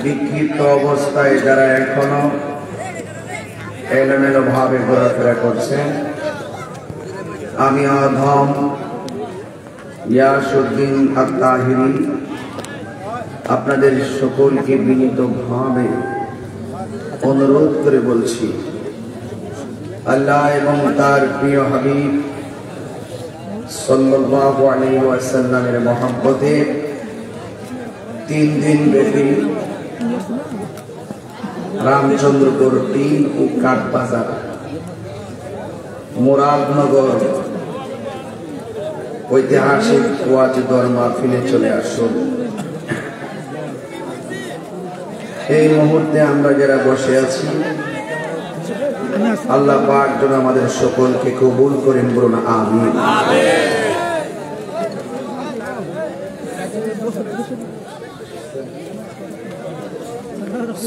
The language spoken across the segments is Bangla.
বিক্ষিপ্ত অবস্থায় যারা এখনো এলোমেলো ভাবে ঘোরাফেরা করছেন, আমি আধম ইয়াসউদ্দিন আত-তাহিরি আপনাদের সকলকে বিনীতভাবে অনুরোধ করে বলছি, আল্লাহ এবং তার প্রিয় হাবিব সাল্লাল্লাহু আলাইহি ওয়াসাল্লামের মহব্বতে 3 দিন ব্যাপী রামচন্দ্রপুর টিন ও কাঠবাজার মুরাদনগর ঐতিহাসিক ওয়াজ দর মাহফিলে চলে আসুন। এই মুহূর্তে আমরা যারা বসে আছি, আল্লাহ পাক যেন আমাদের সকলকে কবুল করেন, বলুন আমিন।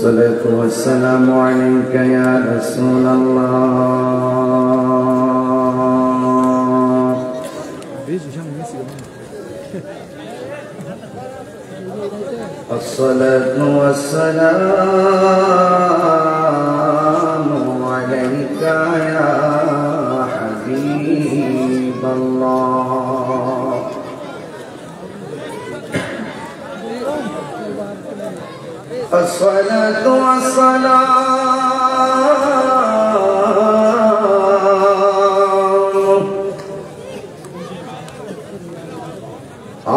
সালাতু ওয়াসসালামু আলাইকা ইয়া রাসূলুল্লাহ। الصلاة والسلام عليك يا حبيب الله. الصلاة والسلام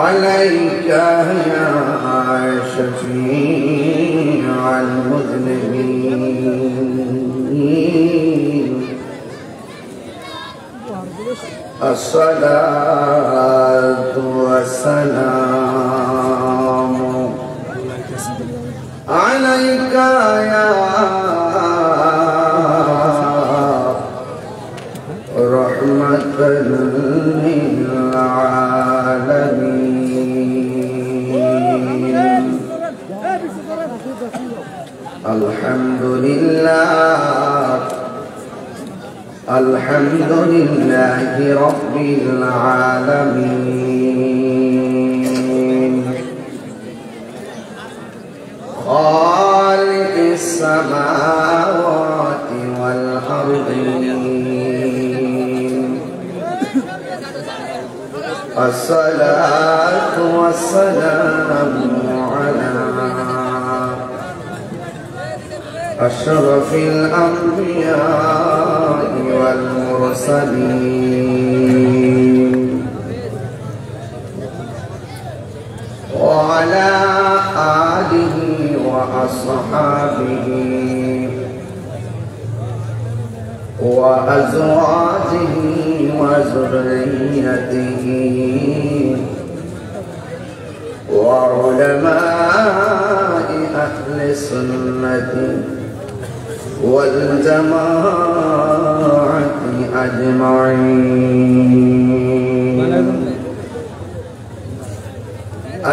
عليك يا شفيع المذنبين. الصلاة والسلام عليك يا رحمة للعالمين. الحمد لله الحمد لله رب العالمين، خالق السماوات والأرضين. الصلاة والسلام على أشرف الأنبياء والمرسلين، وعلى آله وأصحابه وأزواجه وذريته وعلماء أهل السنة والجماعة أجمعين.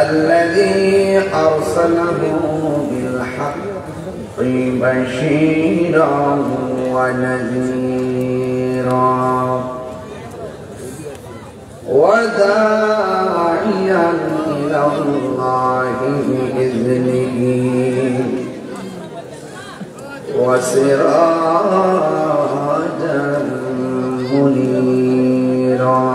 الذي أرسله بالحق بشيرا ونذيرا وداعيا إلى الله بإذنه وسراجا منيرا.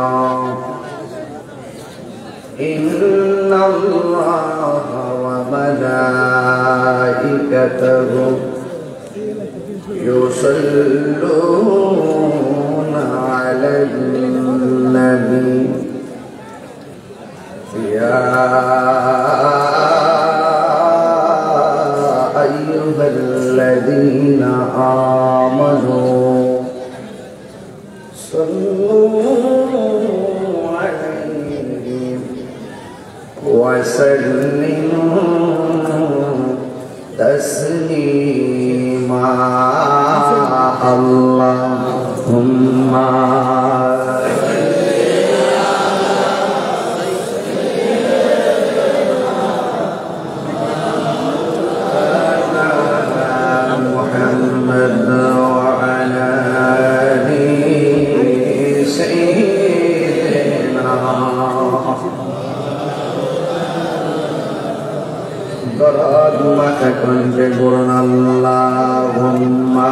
إن الله وملائكته يصلون على النبي يا أيها الذين آمنوا صلوا عليه وسلموا تسليما. اللهم محمد وعلى آل سيدنا দরদ মাথা কণ্ঠে বলুন আল্লাহুম্মা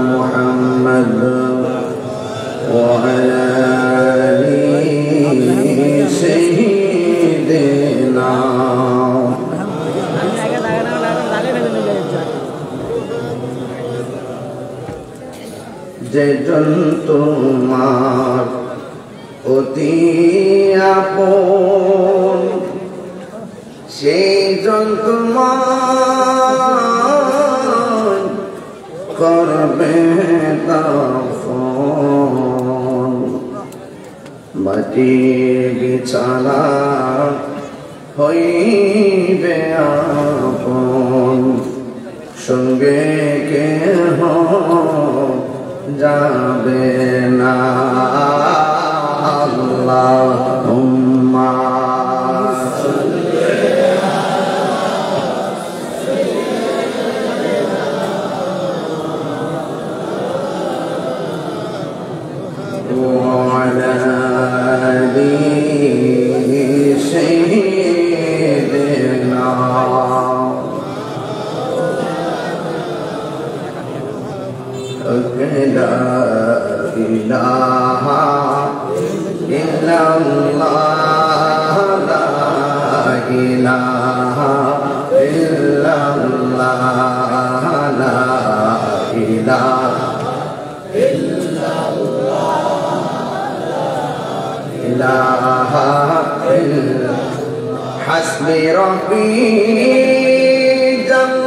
মুহাম্মদ ওয়া আলা আলি সাইয়্যিদিনা যেজন তোমার অতি আপন সেই জন তোমার করবে দাফন মাটির বিছানা হইবে আপন সঙ্গে কেহ যাবে না আল্লাহুম্মা ওয়া আলা আলি সাইয়্যিদিনা لا إله إلا الله لا إله إلا الله لا إله إلا الله إلا حسبي ربي جل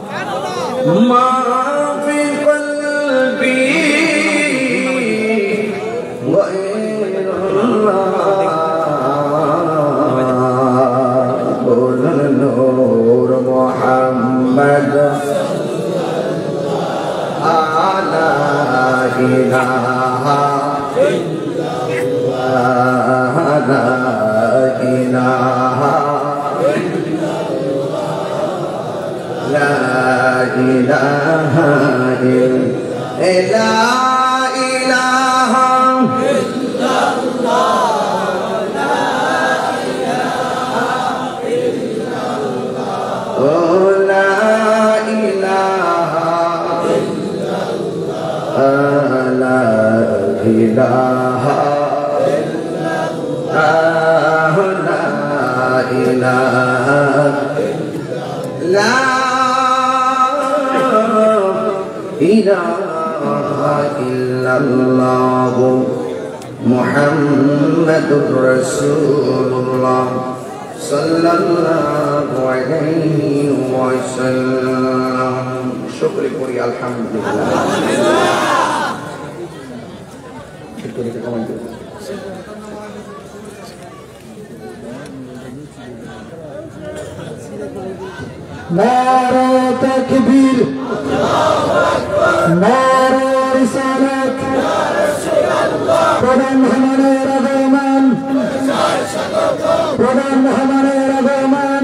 الله ما في قلبي غير الله نور محمد لا إله إلا الله لا إله لا إله إلا إله إلا الله لا إله إلا الله لا إله إلا الله لا إله إلا الله لا إله لا إله إلا الله محمد رسول الله صلى الله عليه وسلم شكر করি আলহামদুলিল্লাহ नारे तकबीर नारे रिसालत प्रधान हमारे रगमान प्रधान हमारे रगमान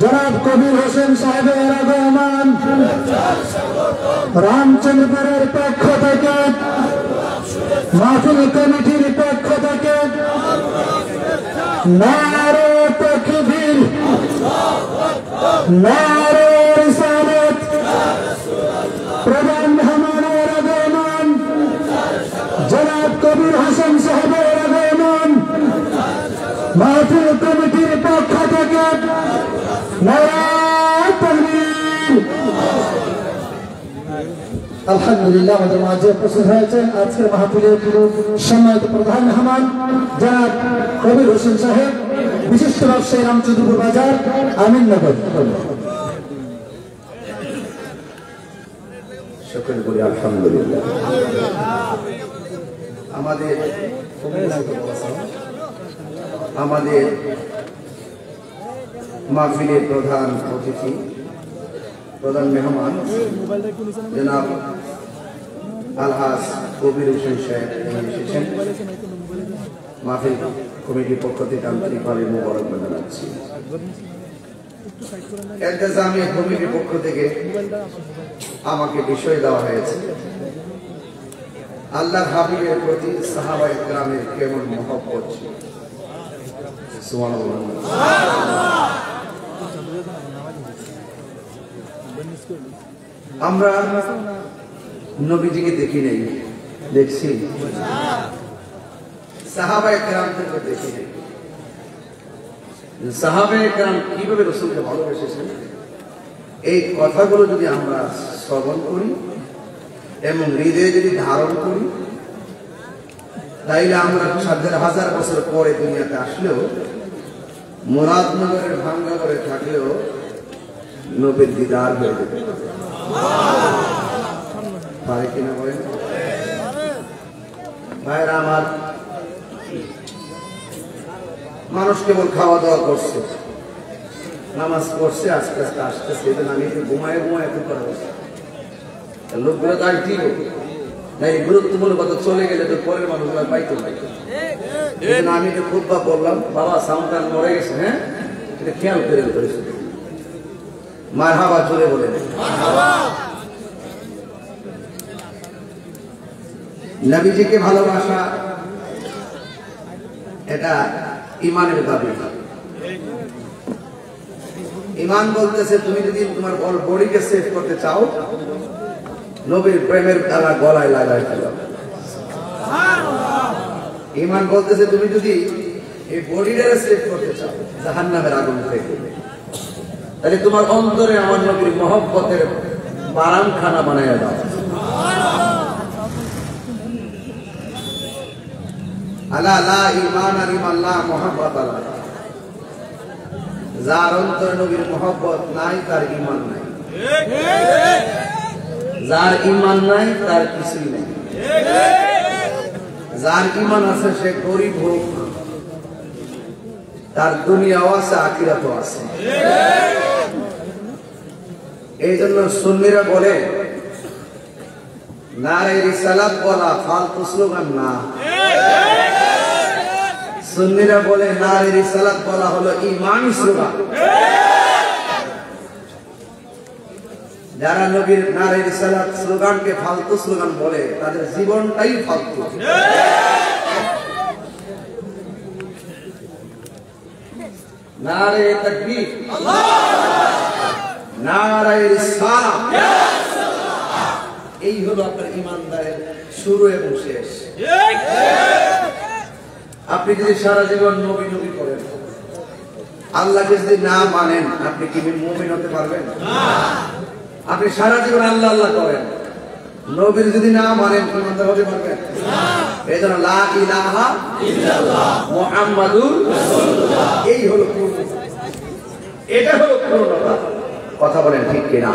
जनाब कबीर হোসেন সাহেবের রগমান রামচন্দ্রের পক্ষ থেকে মাহফিল কমিটির পক্ষ থেকে নারে তকবীর नारे रिसालत प्रधान हमारे रगमान जनाब कबीर হোসেন साहेबेर रगमान महफिल कमिटिर पक्ष थेके नारे तकबीर আলহামদুলিল্লাহ আমাদের মাঝে উপস্থিত হয়েছেন আজকের মাহফিলের সম্মানিত প্রধান মেহমান জনাব কবির হোসেন সাহেব বিশিষ্ট ব্যবসায়ী রামচন্দ্রপুর বাজার আমিননগর শুকর করি আলহামদুলিল্লাহ আমাদের মাহফিলের প্রধান অতিথি প্রধান মেহমান জনাব আলহাজ কবির হোসেন সাহেব এসেছেন মাহফিল কমিটির পক্ষ থেকে আন্তরিকভাবে মোবারকবাদ জানাচ্ছি। ইলতিজামিয়া কমিটির পক্ষ থেকে আমাকে বিষয় দেওয়া হয়েছে আল্লাহর হাবিবের প্রতি সাহাবায়ে কেরামের কেমন মহব্বত ছিল। সুবহানাল্লাহ। আমরা নবীজিকে দেখি নাই, দেখছি সাহাবায়ে কেরাম থেকে দেখি নাই। সাহাবায়ে কেরাম কিভাবে রাসূলকে ভালোবেসেছেন এই কথাগুলো যদি আমরা শ্রবণ করি এবং হৃদয়ে যদি ধারণ করি, তাইলে আমরা 1000 বছর পরে দুনিয়াতে আসলেও মুরাদনগরের ভাঙ্গা করে থাকলেও নবীর দিদার হয়ে যেতে পারে কিনা বলেন ভাইরা আমার। মানুষ কেবল খাওয়া দাওয়া করছে, নামাজ পড়ছে, আস্তে আস্তে আসতেছে, আমি একটু ঘুমায় একটু করা হচ্ছে। লোকগুলো তো আর ঠিক না, এই গুরুত্বপূর্ণ কথা চলে গেলে তো পরের মানুষগুলো পাইতো। আমি তো খুতবা বললাম, বাবা সাউন্ডটা মরে গেছে, হ্যাঁ এটা খেয়াল করে করেছে। মারহাবা জোরে বলে নবীজিকে ভালোবাসা এটা ইমানের দাবি। ইমান বলতেছে তুমি যদি তোমার বডিকে সেভ করতে চাও, নবীর প্রেমের তালা গলায় লাগাই ফেলো। ইমান বলতেছে তুমি যদি এই বডিটাকে সেভ করতে চাও জাহান্নামের আগুন থেকে, তাহলে তোমার অন্তরে আমার নবীর মহব্বতের বারামখানা বানাইয়া দাও। আলা লা ঈমান লিমান লা মুহাব্বাত আলা, যার অন্তরে নবীর মহব্বত নাই তার ঈমান নাই, যার ঈমান নাই তার কিছুই নাই। যার ঈমান আছে সে গরিব হোক, তার দুনিয়াও আছে আখিরাতও আছে। এই জন্য সুন্নিরা বলে নারে রিসালাত বলা ফালতু স্লোগান না। সুন্নিরা বলে নারে রিসালাত বলা হলো ঈমানি স্লোগান। যারা নবীর নারে রিসালাত স্লোগানকে ফালতু স্লোগান বলে তাদের জীবনটাই ফালতু। নারে তাকবীর, নারে রিসালাত, এই হলো আপনার ঈমানদারের শুরু এবং শেষ। আপনি যদি সারা জীবন নবী নবী করেন, আল্লাহকে যদি না মানেন, আপনি কি মুমিন হতে পারবেন? আপনি সারা জীবন আল্লাহ আল্লাহ করেন, নবীর যদি না মানেন, ঈমানদার হতে পারবেন? এই জন্য লা ইলাহা ইল্লাল্লাহ মুহাম্মাদুর রাসূলুল্লাহ, এই হলো পূর্ণ, এটা হলো পূর্ণতা। কথা বলেন ঠিক কিনা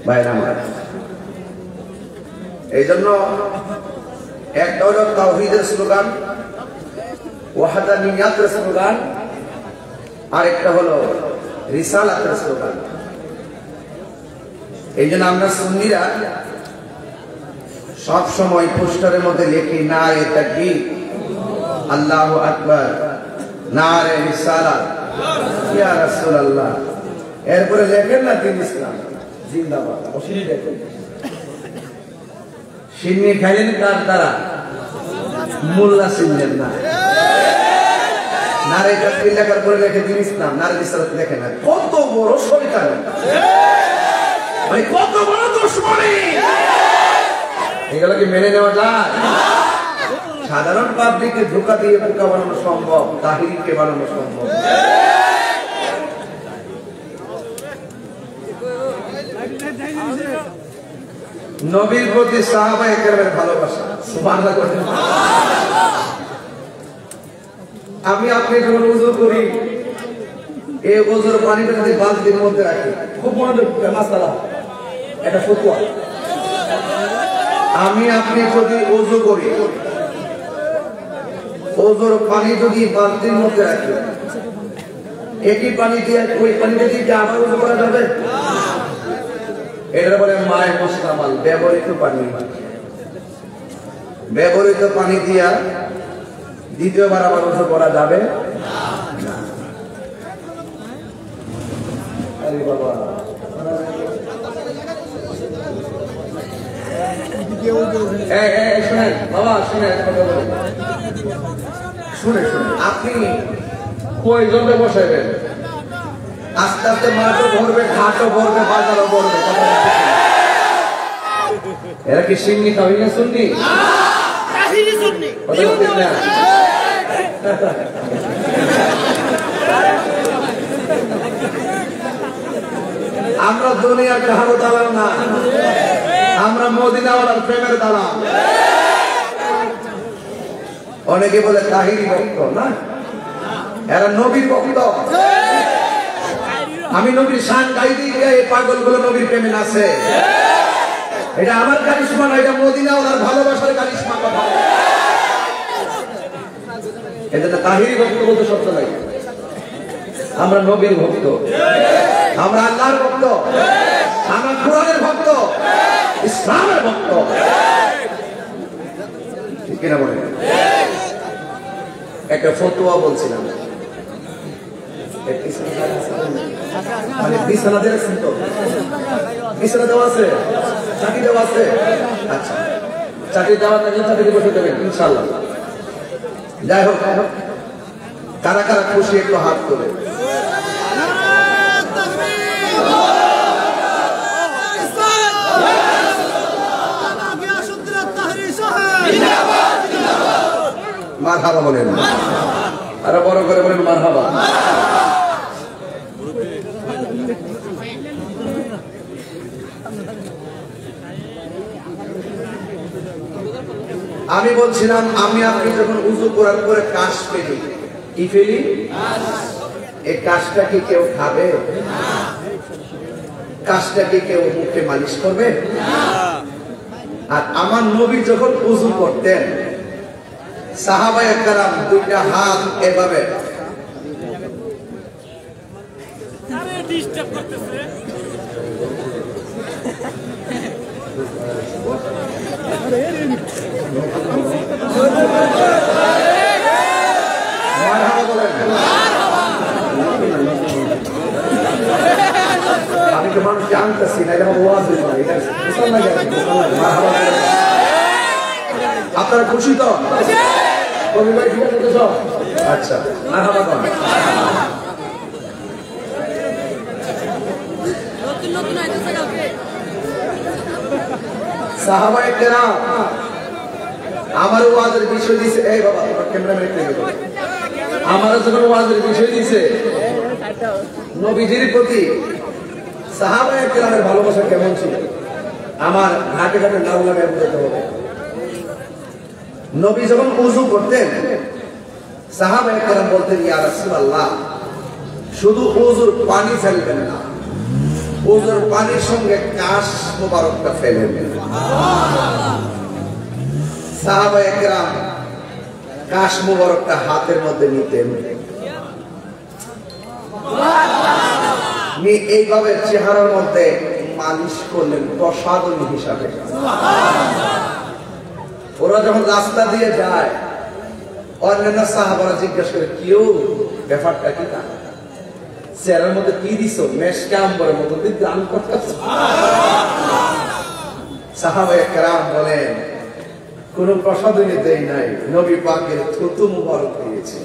ভাইরা আমার? এই জন্য একটা হলো তাওহীদের স্লোগান, ওয়াহদানিয়াতের স্লোগান, আর একটা হলো রিসালাতের স্লোগান। এই জন্য আমরা সুন্নিরা সব সময় পোস্টারের মধ্যে লিখি নারে তাকবীর, আল্লাহু আকবার, নারে রিসালাত, ইয়া রাসূলুল্লাহ। এরপরে লেখেন না দিন ইসলাম জিন্দাবাদ। অসিনি দেখেন সিন্নি খাইলেন কার দ্বারা? মোল্লা চিনলেন না। নারে তাকবীর লেখার পরে লেখে দিন ইসলাম, নারে রিসালাত লেখে না। কত বড় শয়তান ভাই, কত বড় দুশমনী! এগুলো কি মেনে নেওয়া যায়? সাধারণ পাবলিককে ধোঁকা দিয়ে বোকা বানানো সম্ভব, তাহিরকে বানানো সম্ভব। নবীর প্রতি সাহাবায়ে কেরামের ভালোবাসা, সুবহানাল্লাহ করতেন। আমি আপনি যখন ওযু করি, এই ওযুর পানিটা যদি বালতির মধ্যে রাখি, খুব মনোযোগ মাসালা, এটা ফতোয়া। আমি আপনি যদি ওযু করি, ওযুর পানি যদি বালতির মধ্যে রাখি, একই পানি দিয়ে ওই পানিটা দিয়ে কি আবার ওযু করা যাবে? এটা বলে মায়ে মুস্তামাল, ব্যবহৃত পানি। ব্যবহৃত পানি দিয়া দ্বিতীয়বার আবার ওযু করা যাবে না। আরে বাবা, শুনেন বাবা, শুনেন কথা বলেন, শুনে শুনে আপনি কয়জনকে বসাইবেন? আস্তে আস্তে মাঠও ভরবে, ঘাটও ভরবে, বাজারও ভরবে। এরা কি সিন্নি খাবি না শুননি? আমরা দুনিয়ার কাহারও দালাল না, আমরা মদিনাওয়ালার প্রেমের দালাল। অনেকে বলে তাহিরি ভক্ত, না, এরা নবীর ভক্ত। আমি নবীর শান গাই দিই, এই পাগলগুলো নবীর প্রেমে আছে। এটা আমার কারিশমা না, এটা মদিনাওয়ালার ভালোবাসার কারিশমা। কথা এটা তাহিরি ভক্ত বলতে শব্দ নাই। আমরা নবীর ভক্ত, আমরা আল্লাহর ভক্ত, আমরা কোরআনের ভক্ত, ইসলামের ভক্ত। ঠিক কিনা বলেন? একটা ফতোয়া বলছিলাম, মানে বিছানা দিয়েছেন তো? বিছানা দেওয়া আছে, চাকরি দেওয়া আছে? আচ্ছা, চাকরি দেওয়া থাকলে চাকরি বসে দেবেন ইনশাল্লাহ। যাই হোক, কারা কারা খুশি একটু হাত তোলে। মারহাবা বলেন, আরো বড় করে বলেন মারহাবা। আমি বলছিলাম, আমি আপনি যখন উযু করার পরে কাশ ফেলি, কি ফেলি? এই কাশটা কি কেউ খাবে? কাশটা কি কেউ মুখে মালিশ করবে? আর আমার নবী যখন উযু করতেন, সাহাবায়ে কেরাম দুইটা হাত এভাবে আমি তো মানুষকে আনতেছি না, এটা ওয়াজ নয়, এটা আপনারা খুশি তো? কবি ভাই ঠিক আছে তো? আচ্ছা, মারহাবা বলেন। সাহাবায়ে কেরাম আমার ওয়াজের বিষয় দিয়েছে, এই বাবা ক্যামেরাম্যান একটু এগিয়ে বলো। আমার যখন ওয়াজের বিষয় দিয়েছে নবীজির প্রতি সাহাবায়ে কেরামের ভালোবাসা কেমন ছিল, আমার ঘাটে ঘাটে নাম লাগে বলতে হবে। নবী যখন উযু করতেন, সাহাবায়ে কেরাম বলতেন, ইয়া রাসূলুল্লাহ, শুধু উযুর পানি ফেলবেন না, উযুর পানির সঙ্গে কাশ মোবারকটা ফেলেন। সাহাবায়ে কেরাম কাশ মোবারকটা হাতের মধ্যে নিতেন, এইভাবে চেহারার মধ্যে মালিশ করলেন প্রসাদনী হিসাবে। ওরা যখন রাস্তা দিয়ে যায়, অন্যান্য সাহাবারা জিজ্ঞাসা করে, কেউ ব্যাপারটা কি? না, চেহারার মধ্যে কি দিছ? মেশকে আম্বরের মতো দান করতেছ। সাহাবায়ে কেরাম বলেন, কোন প্রসাদনী দেই নাই, নবী পাকের থুতু মুবারক দিয়েছে।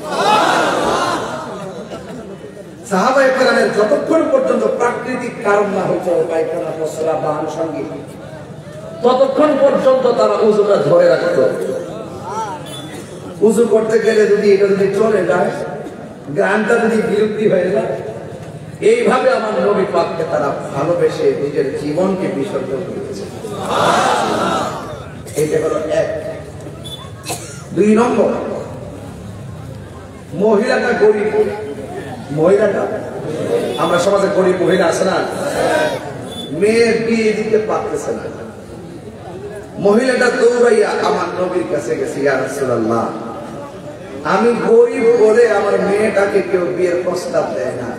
সাহাবায়ে কেরামের যতক্ষণ পর্যন্ত প্রাকৃতিক কারণ না হতো, পায়খানা, পসরা বা আনুষঙ্গিক, ততক্ষণ পর্যন্ত তারা উযুটা ধরে রাখত। উযু করতে গেলে যদি এটা যদি চলে যায়, গানটা যদি বিলুপ্তি হয়ে যায়, এইভাবে আমার নবী পাককে তারা ভালোবেসে নিজের জীবনকে বিসর্জন দিয়েছে। এইটা হলো এক। 2 নম্বর, মহিলাটা গরিব। মহিলাটা, আমরা সমাজে গরিব মহিলা আছে না, মেয়ে বিয়ে দিতে পারতেছে না, মহিলাটা দৌড়াইয়া আমার নবীর কাছে গেছে, ইয়া রাসূলুল্লাহ, আমি গরিব বলে আমার মেয়েটাকে কেউ বিয়ের প্রস্তাব দেয় না।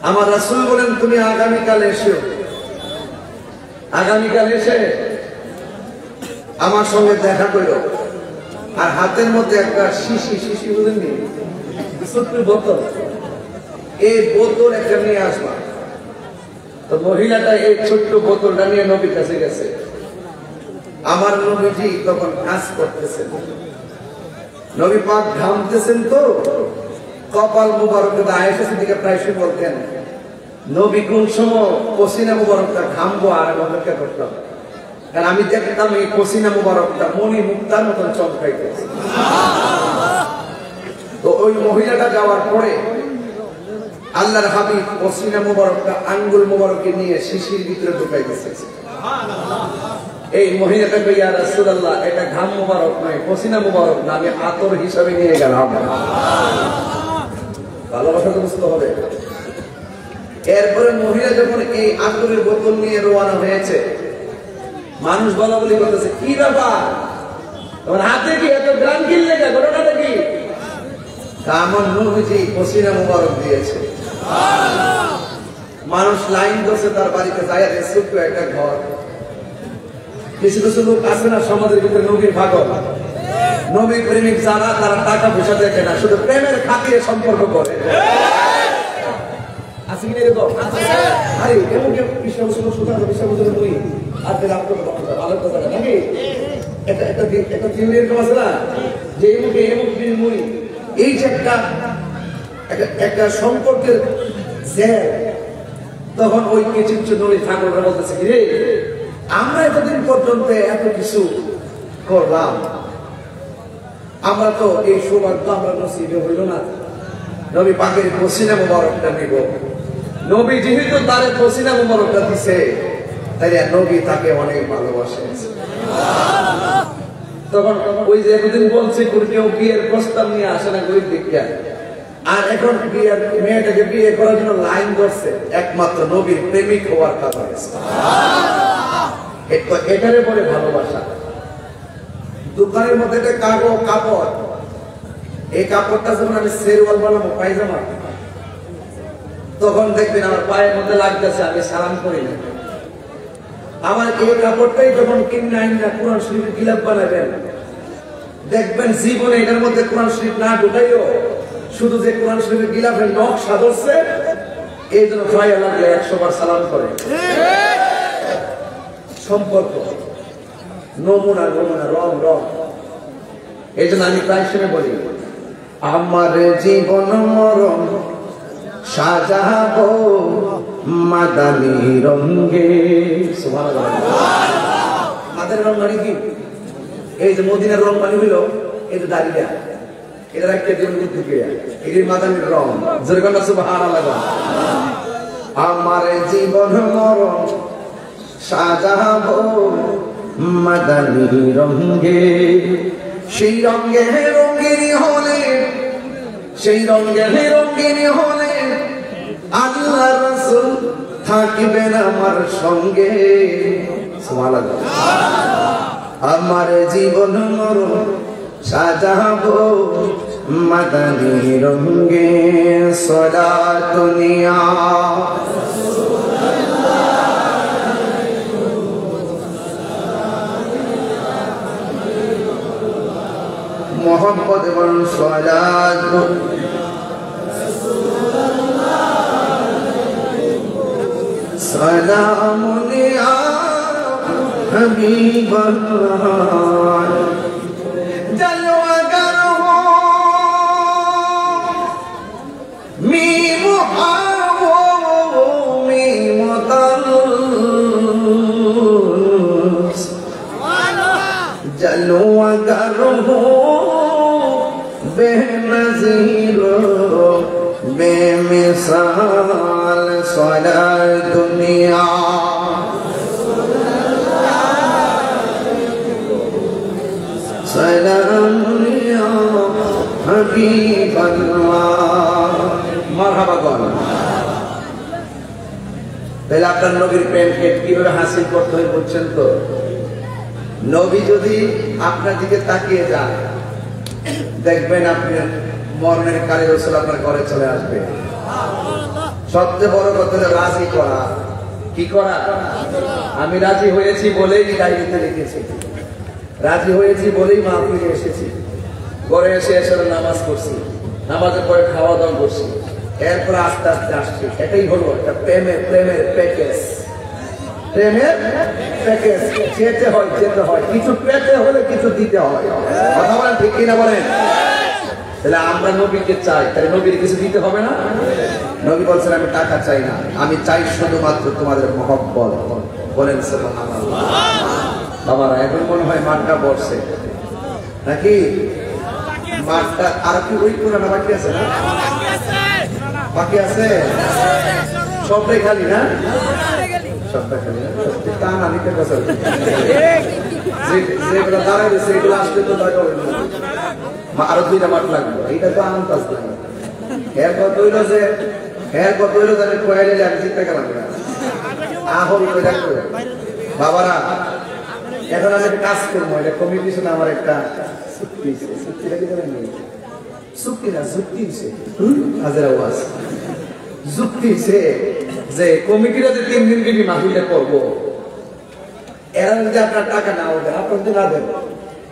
আমার রাসূল বলেন, তুমি আগামীকাল এসো, আগামীকাল এসে আমার সঙ্গে দেখা করো, আর হাতের মধ্যে একটা শিশি বুঝেননি, ছোট্ট বোতল। এই বোতল একটা নিয়ে আসবা। তো মহিলাটা এই ছোট্ট বোতলটা নিয়ে নবীর কাছে গেছে। আমার নবীজি তখন কাজ করতেছেন, নবী পাক ঘামতেছেন, তো কপাল মুবারক আয়েশা সিদ্দিকা প্রায়শই বলতেন, নবী কোন সময় পসিনা মুবারকটা ঘামবো আর অপেক্ষা করতাম, কারণ আমি দেখতাম এই পসিনা মুবারকটা মনি মুক্তার মতন চমকাইতেছে। তো ওই মহিলাটা যাওয়ার পরে আল্লাহর হাবিব পসিনা মুবারকটা আঙ্গুল মুবারকে নিয়ে শিশির ভিতরে ঢুকাইতেছে। এই মহিলাটাকে, ইয়া রাসূলুল্লাহ, এটা ঘাম মুবারক নয়, পসিনা মুবারক না, আমি আতর হিসাবে নিয়ে গেলাম। ভালোবাসা তো বুঝতে হবে। এরপরে মহিলা যখন এই আতরের বোতল নিয়ে রওনা হয়েছে, মানুষ বলা বলি করতেছে, কি ব্যাপার তোমার হাতে কি এত গ্রাম কিনলে, ঘটনাটা কি? আমার নবীজি পসিনা মুবারক দিয়েছে। মানুষ লাইন ধরছে তার বাড়িতে, যায় ছোট্ট একটা ঘর। কিছু কিছু লোক আছে না সমাজের ভিতরে নবীর পাগল, নবী প্রেমিক যারা, তারা টাকা পয়সা দেখে না, শুধু প্রেমের খাতিরে সম্পর্ক করে। আছে কি এরকম? আরে এমন কেউ বিশ্বাস করি আপনি ভালো কথা নাকি? একটা থিওরি এরকম আছে না, যে মুই এই যে একটা সম্পর্কের জের, তখন ওই কিছু নবী ঠাকুররা বলতেছে, কি রে আমরা এতদিন পর্যন্ত এত কিছু করলাম, আমরা তো এই সৌভাগ্য আমরা নসিবে হইল না, নবী পাকের পসিনা মুবারকটা নিব। নবী যেহেতু তার পসিনা মুবারকটা দিছে, তাই নবী তাকে অনেক ভালোবাসে। তখন ওই যে একদিন বলছে কেউ বিয়ের প্রস্তাব নিয়ে আসে না গরিব বিজ্ঞান, আর এখন বিয়ের মেয়েটাকে বিয়ে করার জন্য লাইন ধরছে, একমাত্র নবীর প্রেমিক হওয়ার কথা। এটারে পরে ভালোবাসা। দোকানের মধ্যে একটা কাপড়, এই কাপড়টা যখন আমি সেরওয়াল বানাবো পায়জামা, তখন দেখবেন আমার পায়ের মধ্যে লাগতেছে, আমি সালাম করি না। আমার এই কাপড়টাই যখন কিনে আইন না কোরআন শরীফের গিলাপ বানাবেন, দেখবেন জীবনে এটার মধ্যে কোরআন শরীফ না ঢুকাইও, শুধু যে কোরআন শরীফের গিলাফের নকশা ধরছে, এই জন্য পায়ে লাগলে 100 বার সালাম করে। সম্পর্ক নমুনা রং। এই জন্য আমি প্রায় সময় বলি, আমার জীবন মরণ সাজাবো মাদানী রঙে। সুবহানাল্লাহ। মাদানী রং মানে কি? এই যে মদিনার রং মানে হইল এই যে দাড়িটা, এটা একটা দিন থেকে এর মাদানীর রং। যেরকম সুবহানাল্লাহ। আমার জীবন মরণ সাজাবো মাদানী রঙে, সেই রঙে রঙিনী হলে, সেই রঙে রঙিনী হলে আল্লাহ রাসূল থাকিবেন আমার সঙ্গে। সুবহানাল্লাহ। আমার জীবন মরণ সাজাবো মাদানী রঙে, সালাতুনিয়া মোহাম্মদ এবং সালাত সালামুন ইয়া হাবিবাল্লাহ, জলওয়াগার হো মিম আও মিম তাল, জলওয়াগার হো বেনজির বেমিসাল, সালাত দুনিয়া সালামুন ইয়া হাবিবাল্লাহ। মারহাবা বল। তাহলে আপনার নবীর প্রেমকে কিভাবে হাসিল করতে হয় বুঝছেন তো? নবী যদি আপনার দিকে তাকিয়ে যান, দেখবেন আপনি মরণের কালে রাসূল আপনার ঘরে চলে আসবে। সবচেয়ে বড় কথা হলো রাজি করা। কি করা? আমি রাজি হয়েছি বলেই ডায়েরিতে লিখেছি, রাজি হয়েছি বলেই মাহফিলে এসেছি। পরে এসে নামাজ পড়ছি, নামাজের পরে খাওয়া দাওয়া করছি, এরপরে আস্তে আস্তে আসছি। এটাই হলো একটা প্রেমের প্যাকেজ। প্রেমের প্যাকেজ, যেতে হয় যেতে হয়, কিছু পেতে হলে কিছু দিতে হয়। কথা বলেন ঠিক কিনা বলেন? তাহলে আমরা নবীকে চাই, তাহলে নবীর কিছু দিতে হবে না? নবী বলছেন আমি টাকা চাই না, আমি চাই শুধুমাত্র তোমাদের মহব্বত। বলেন সুবহানাল্লাহ। বাবারা এখন মনে হয় মাঠটা বসছে নাকি? মাঠটা আর কি ওই পুরানা বাকি আছে না? বাকি আছে? সবটাই খালি না? সবটা খালি না? তা না নিতে বছর যেগুলো দাঁড়ায় রয়েছে এগুলো আসলে তো দরকার হবে না, আরো 2টা মাঠ লাগবে। এইটা তো আনন্দ আসবে। এর কত হইলো যে আমি কয়ে নিলে আমি জিততে গেলাম না। আহরি করে দেখো বাবারা, এখন আমি একটা কাজ করবো। এটা কমিটির সাথে আমার একটা চুক্তি আছে। চুক্তিটা কি জানেন? চুক্তি না, যুক্তি আছে। হাজার আওয়াজ যুক্তি আছে যে কমিটিরা যে 3 দিন কি মাহফিলটা করবো, এরা যদি আপনার টাকা না দেয়, আপনার যদি না দেন,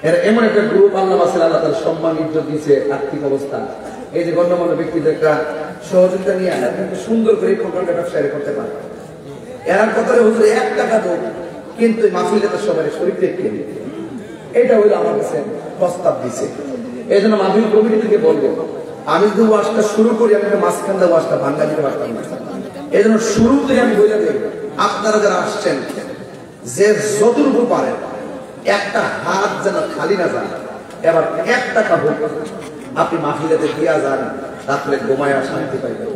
এরা এমন একটা গ্রুপ আল্লাহ আল্লাহ তার সম্মান ইজ্জত দিচ্ছে, আর্থিক অবস্থা, এই যে গণ্যমান্য ব্যক্তিদের একটা সহযোগিতা নিয়ে কিন্তু সুন্দর করে এই প্রোগ্রামটা ব্যবসায় করতে পারে। এর কথা হুজুর 1 টাকা দেব, কিন্তু মাহফিলে তো সবাই শরীর দেখতে, এটা হইলো আমার কাছে প্রস্তাব দিছে। এই জন্য মাহফিল কমিটি থেকে বলবো, আমি যদি ওয়াজটা শুরু করি, আমি মাঝখান দিয়ে ওয়াজটা ভাঙ্গা দিতে পারতাম না। এই জন্য শুরু থেকে আমি বলে দেব, আপনারা যারা আসছেন, যে যতটুকু পারেন একটা হাত যেন খালি না যায়। এবার 1 টাকা হোক আপনি মাহফিলেতে দিয়া যান, তাহলে ঘুমায় আর শান্তি পাইবেন।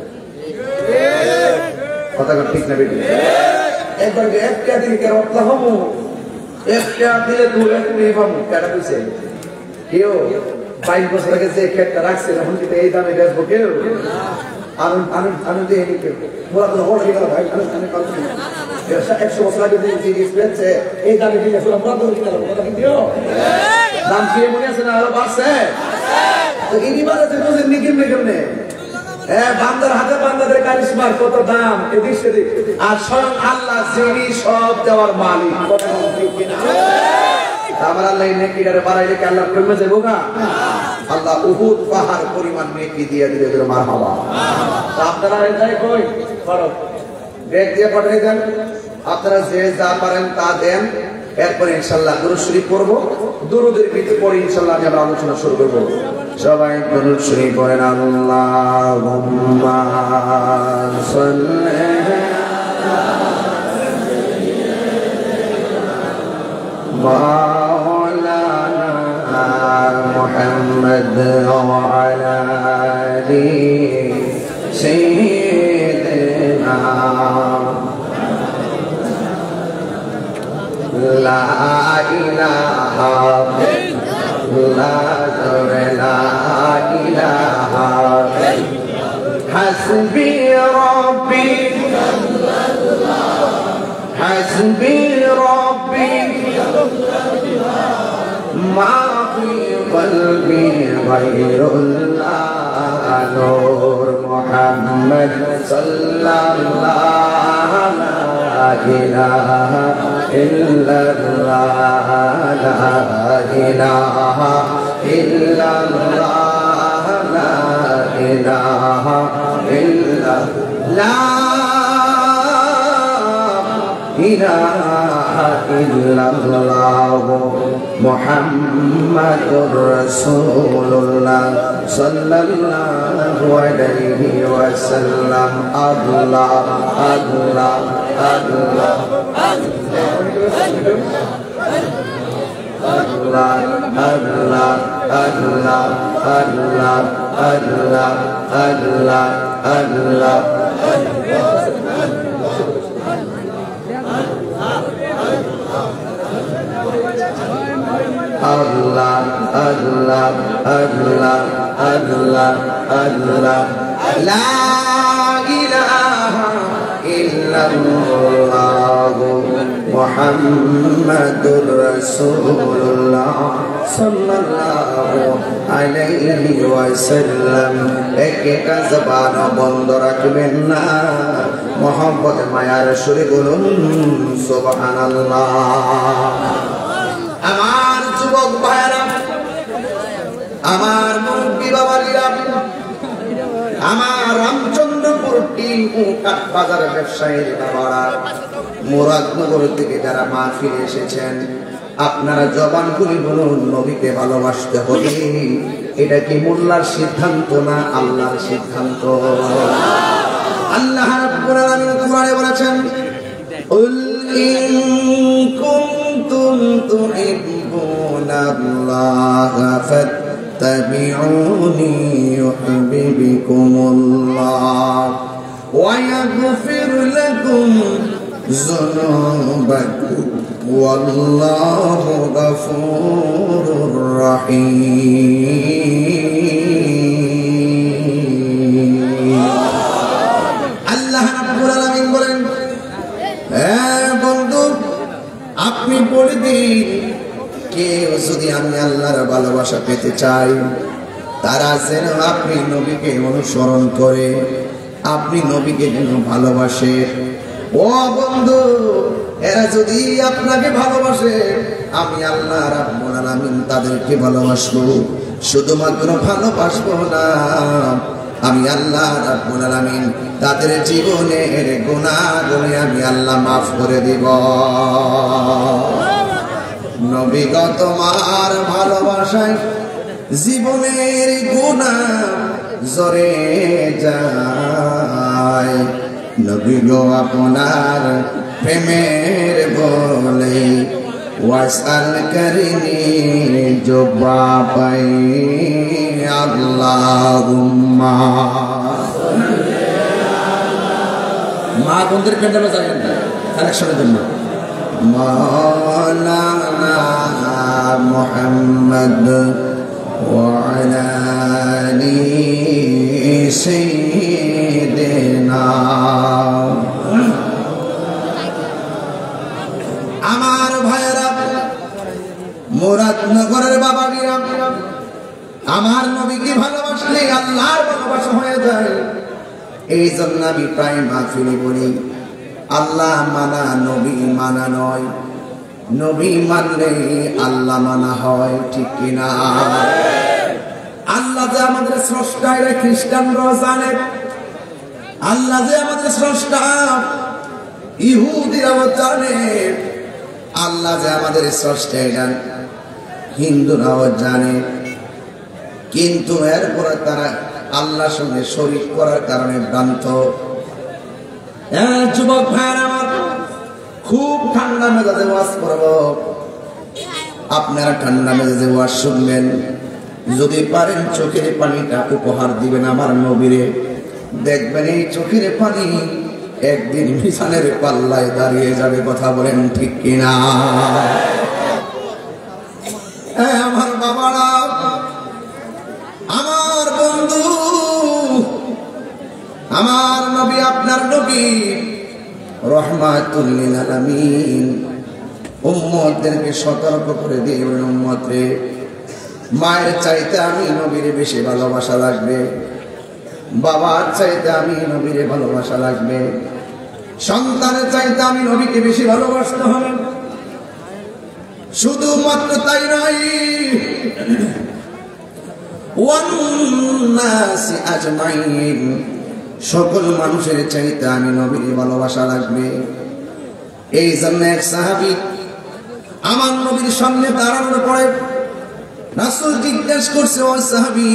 কথা ঠিক না বেটি? একবার 1 টাকা দিলে কেন হবো? 1 টাকা দিলে 2 লাখ পাবো। কেটা বুঝছে কেউ 22 বছর আগে যে ক্ষেতটা রাখছে, এখন কিন্তু এই দামে বেচবো কেউ? আমি দিয়ে কেউ বলা তো হল গেল ভাই, আমি পারবো না। 100 বছর আগে বেচছে, এই দামে কিনে ফেলাম, কথা কি দিও? দাম কি মনে আছে না আরো বাড়ছে? তো ইনি বাড়াতে বুঝেন নি কেমনে কেমনে? বান্দার হাতে বান্দাদের কারিশমার কত দাম, এদিক সেদিক। আর স্বয়ং আল্লাহ যিনি সব দেওয়ার মালিক। আমার আল্লাহ এই নেকিটারে বাড়াইলে কি আল্লাহ কমে যাবো না? আল্লাহ উহুদ পাহাড় পরিমাণ নেকি দিয়ে দিলে মারহাবা। আপনারা এটাই কই ফরক ব্যাগ দিয়ে পাঠিয়ে দেন, আপনারা যে যা পারেন তা দেন। এরপরে ইনশাআল্লাহ দুরূদ শরীফ পড়বো, দুরূদের ভিতরে পড়ে ইনশাআল্লাহ আমরা আলোচনা শুরু করব। সবাই দুরূদ শরীফ পড়েন। আল্লাহুম্মা সাল্লি মাওলানা মুহাম্মদ ওয়া আলা আলি সাইয়্যিদিনা লা ইলাহা ইল্লাল্লাহ হাসবি রাব্বি হাসবি রাব্বি মা ফি কলবি গায়রুল্লাহ নূর মুহাম্মদ সাল্লাল্লাহু লা ইলাহা ইল্লাল্লাহ লা ইলাহা ইল্লাল্লাহ লা ইলাহা ইল্লাল্লাহ মুহাম্মাদুর রাসূলুল্লাহ সাল্লাল্লাহু আলাইহি ওয়াসাল্লাম। আল্লাহ আল্লাহ আল্লাহ আল্লাহ আল্লাহ আল্লাহ আল্লাহ আল্লাহ আল্লাহ আল্লাহ আল্লাহ আল্লাহ আল্লাহ আল্লাহ আল্লাহ লা ইলাহা ইল্লাল্লাহ মুহাম্মাদুর রাসূলুল্লাহ সাল্লাল্লাহু আলাইহি ওয়াসাল্লাম। একটা জবান বন্ধ রাখবেন না, মুহাব্বত মায়ার সুরে বলুন সুবহানাল্লাহ। আমার যুবক ভাইরা, আমার মুরব্বী বাবারা, আমার রামচন্দ্রপুর টিম ও কাঠবাজারের ব্যবসায়ীর বাবারা, মুরাদনগর থেকে যারা মাহফিলে এসেছেন, আপনারা জবান খুলে বলুন নবীকে ভালোবাসতে হবে। এটা কি মোল্লার সিদ্ধান্ত না আল্লাহর সিদ্ধান্ত? আল্লাহ রাব্বুল আলামিন কোরআনে বলেছেন, কুল ইন কুনতুম তুহিব্বুনাল্লাহা ফাত্তাবিউনি ইউহিব্বুকুমুল্লাহ ওয়া ইয়াগফির লাকুম যুনুবাকুম ওয়াল্লাহু গফুরুর রহিম। আল্লাহ রাব্বুল আলামিন বলেন, হ্যাঁ বন্ধু, আপনি বলে দিন, কেউ যদি আমি আল্লাহর ভালোবাসা পেতে চাই, তারা যেন আপনি নবীকে অনুসরণ করে, আপনি নবীকে যেন ভালোবাসে। ও বন্ধু, এরা যদি আপনাকে ভালোবাসে, আমি আল্লাহ রাব্বুল আলামিন তাদেরকে ভালোবাসবো। শুধুমাত্র ভালোবাসবো না, আমি আল্লাহ রাব্বুল আলামিন তাদের জীবনের গুনাহগুলো আমি আল্লাহ মাফ করে দিব। নবী গো তোমার ভালোবাসায় জীবনের গুনাহ ঝরে যায়। নবী গো আপনার প্রেমের বলে ওয়াসাল করিনি জবা পাই আল্লাহুম্মা। মা বন্ধুর প্যান্ডেলে যাবেন কালেকশনের জন্য। মাওলানা মুহাম্মদ ওয়া আলা আলি সাইয়্যিদিনা। আমার ভাইয়েরা, মুরাদনগরের বাবাজিরা, আমার নবীকে ভালোবাসলে আল্লাহর ভালোবাসা হয়ে যায়। এই জন্য আমি প্রায় মাহফিলে বলি, আল্লাহ মানা নবী মানা নয়, নবী মানলে আল্লাহ মানা হয়, ঠিক কিনা? আল্লাহ যে আমাদের স্রষ্টা, এরা খ্রিস্টানরাও জানে। আল্লাহ যে আমাদের স্রষ্টা, ইহুদিরাও জানে। আল্লাহ যে আমাদের স্রষ্টা, এটা হিন্দুরাও জানে। কিন্তু এরপরে তারা আল্লাহর সঙ্গে শরীক করার কারণে ভ্রান্ত। যুবক ভাইয়ের আমার, খুব ঠান্ডা মেজাজে ওয়াজ করব, আপনারা ঠান্ডা মেজাজে ওয়াজ শুনবেন। যদি পারেন চোখের পানিটা উপহার দিবেন আমার নবীরে। দেখবেন এই চোখের পানি একদিন মিজানের পাল্লায় দাঁড়িয়ে যাবে। কথা বলেন ঠিক কিনা? আমার বাবারা, আমার বন্ধু, আমার নবী, আপনার নবী রাহমাতুল লিল আলামিন উম্মতদেরকে সতর্ক করে দিয়ে বলেন, উম্মত রে, মায়ের চাইতে আমি নবীরে বেশি ভালোবাসা লাগবে, বাবার চাইতে আমি নবীরে ভালোবাসা লাগবে, সন্তানের চাইতে আমি নবীকে বেশি ভালোবাসতে হবে। শুধুমাত্র তাই নয়, ওয়ান্নাসি আজমাইন, সকল মানুষের চাইতে আমি নবীর ভালোবাসা লাগবে। এই জন্য এক সাহাবী আমার নবীর সামনে দাঁড়ানোর পরে রাসূল জিজ্ঞেস করছে, ও সাহাবী,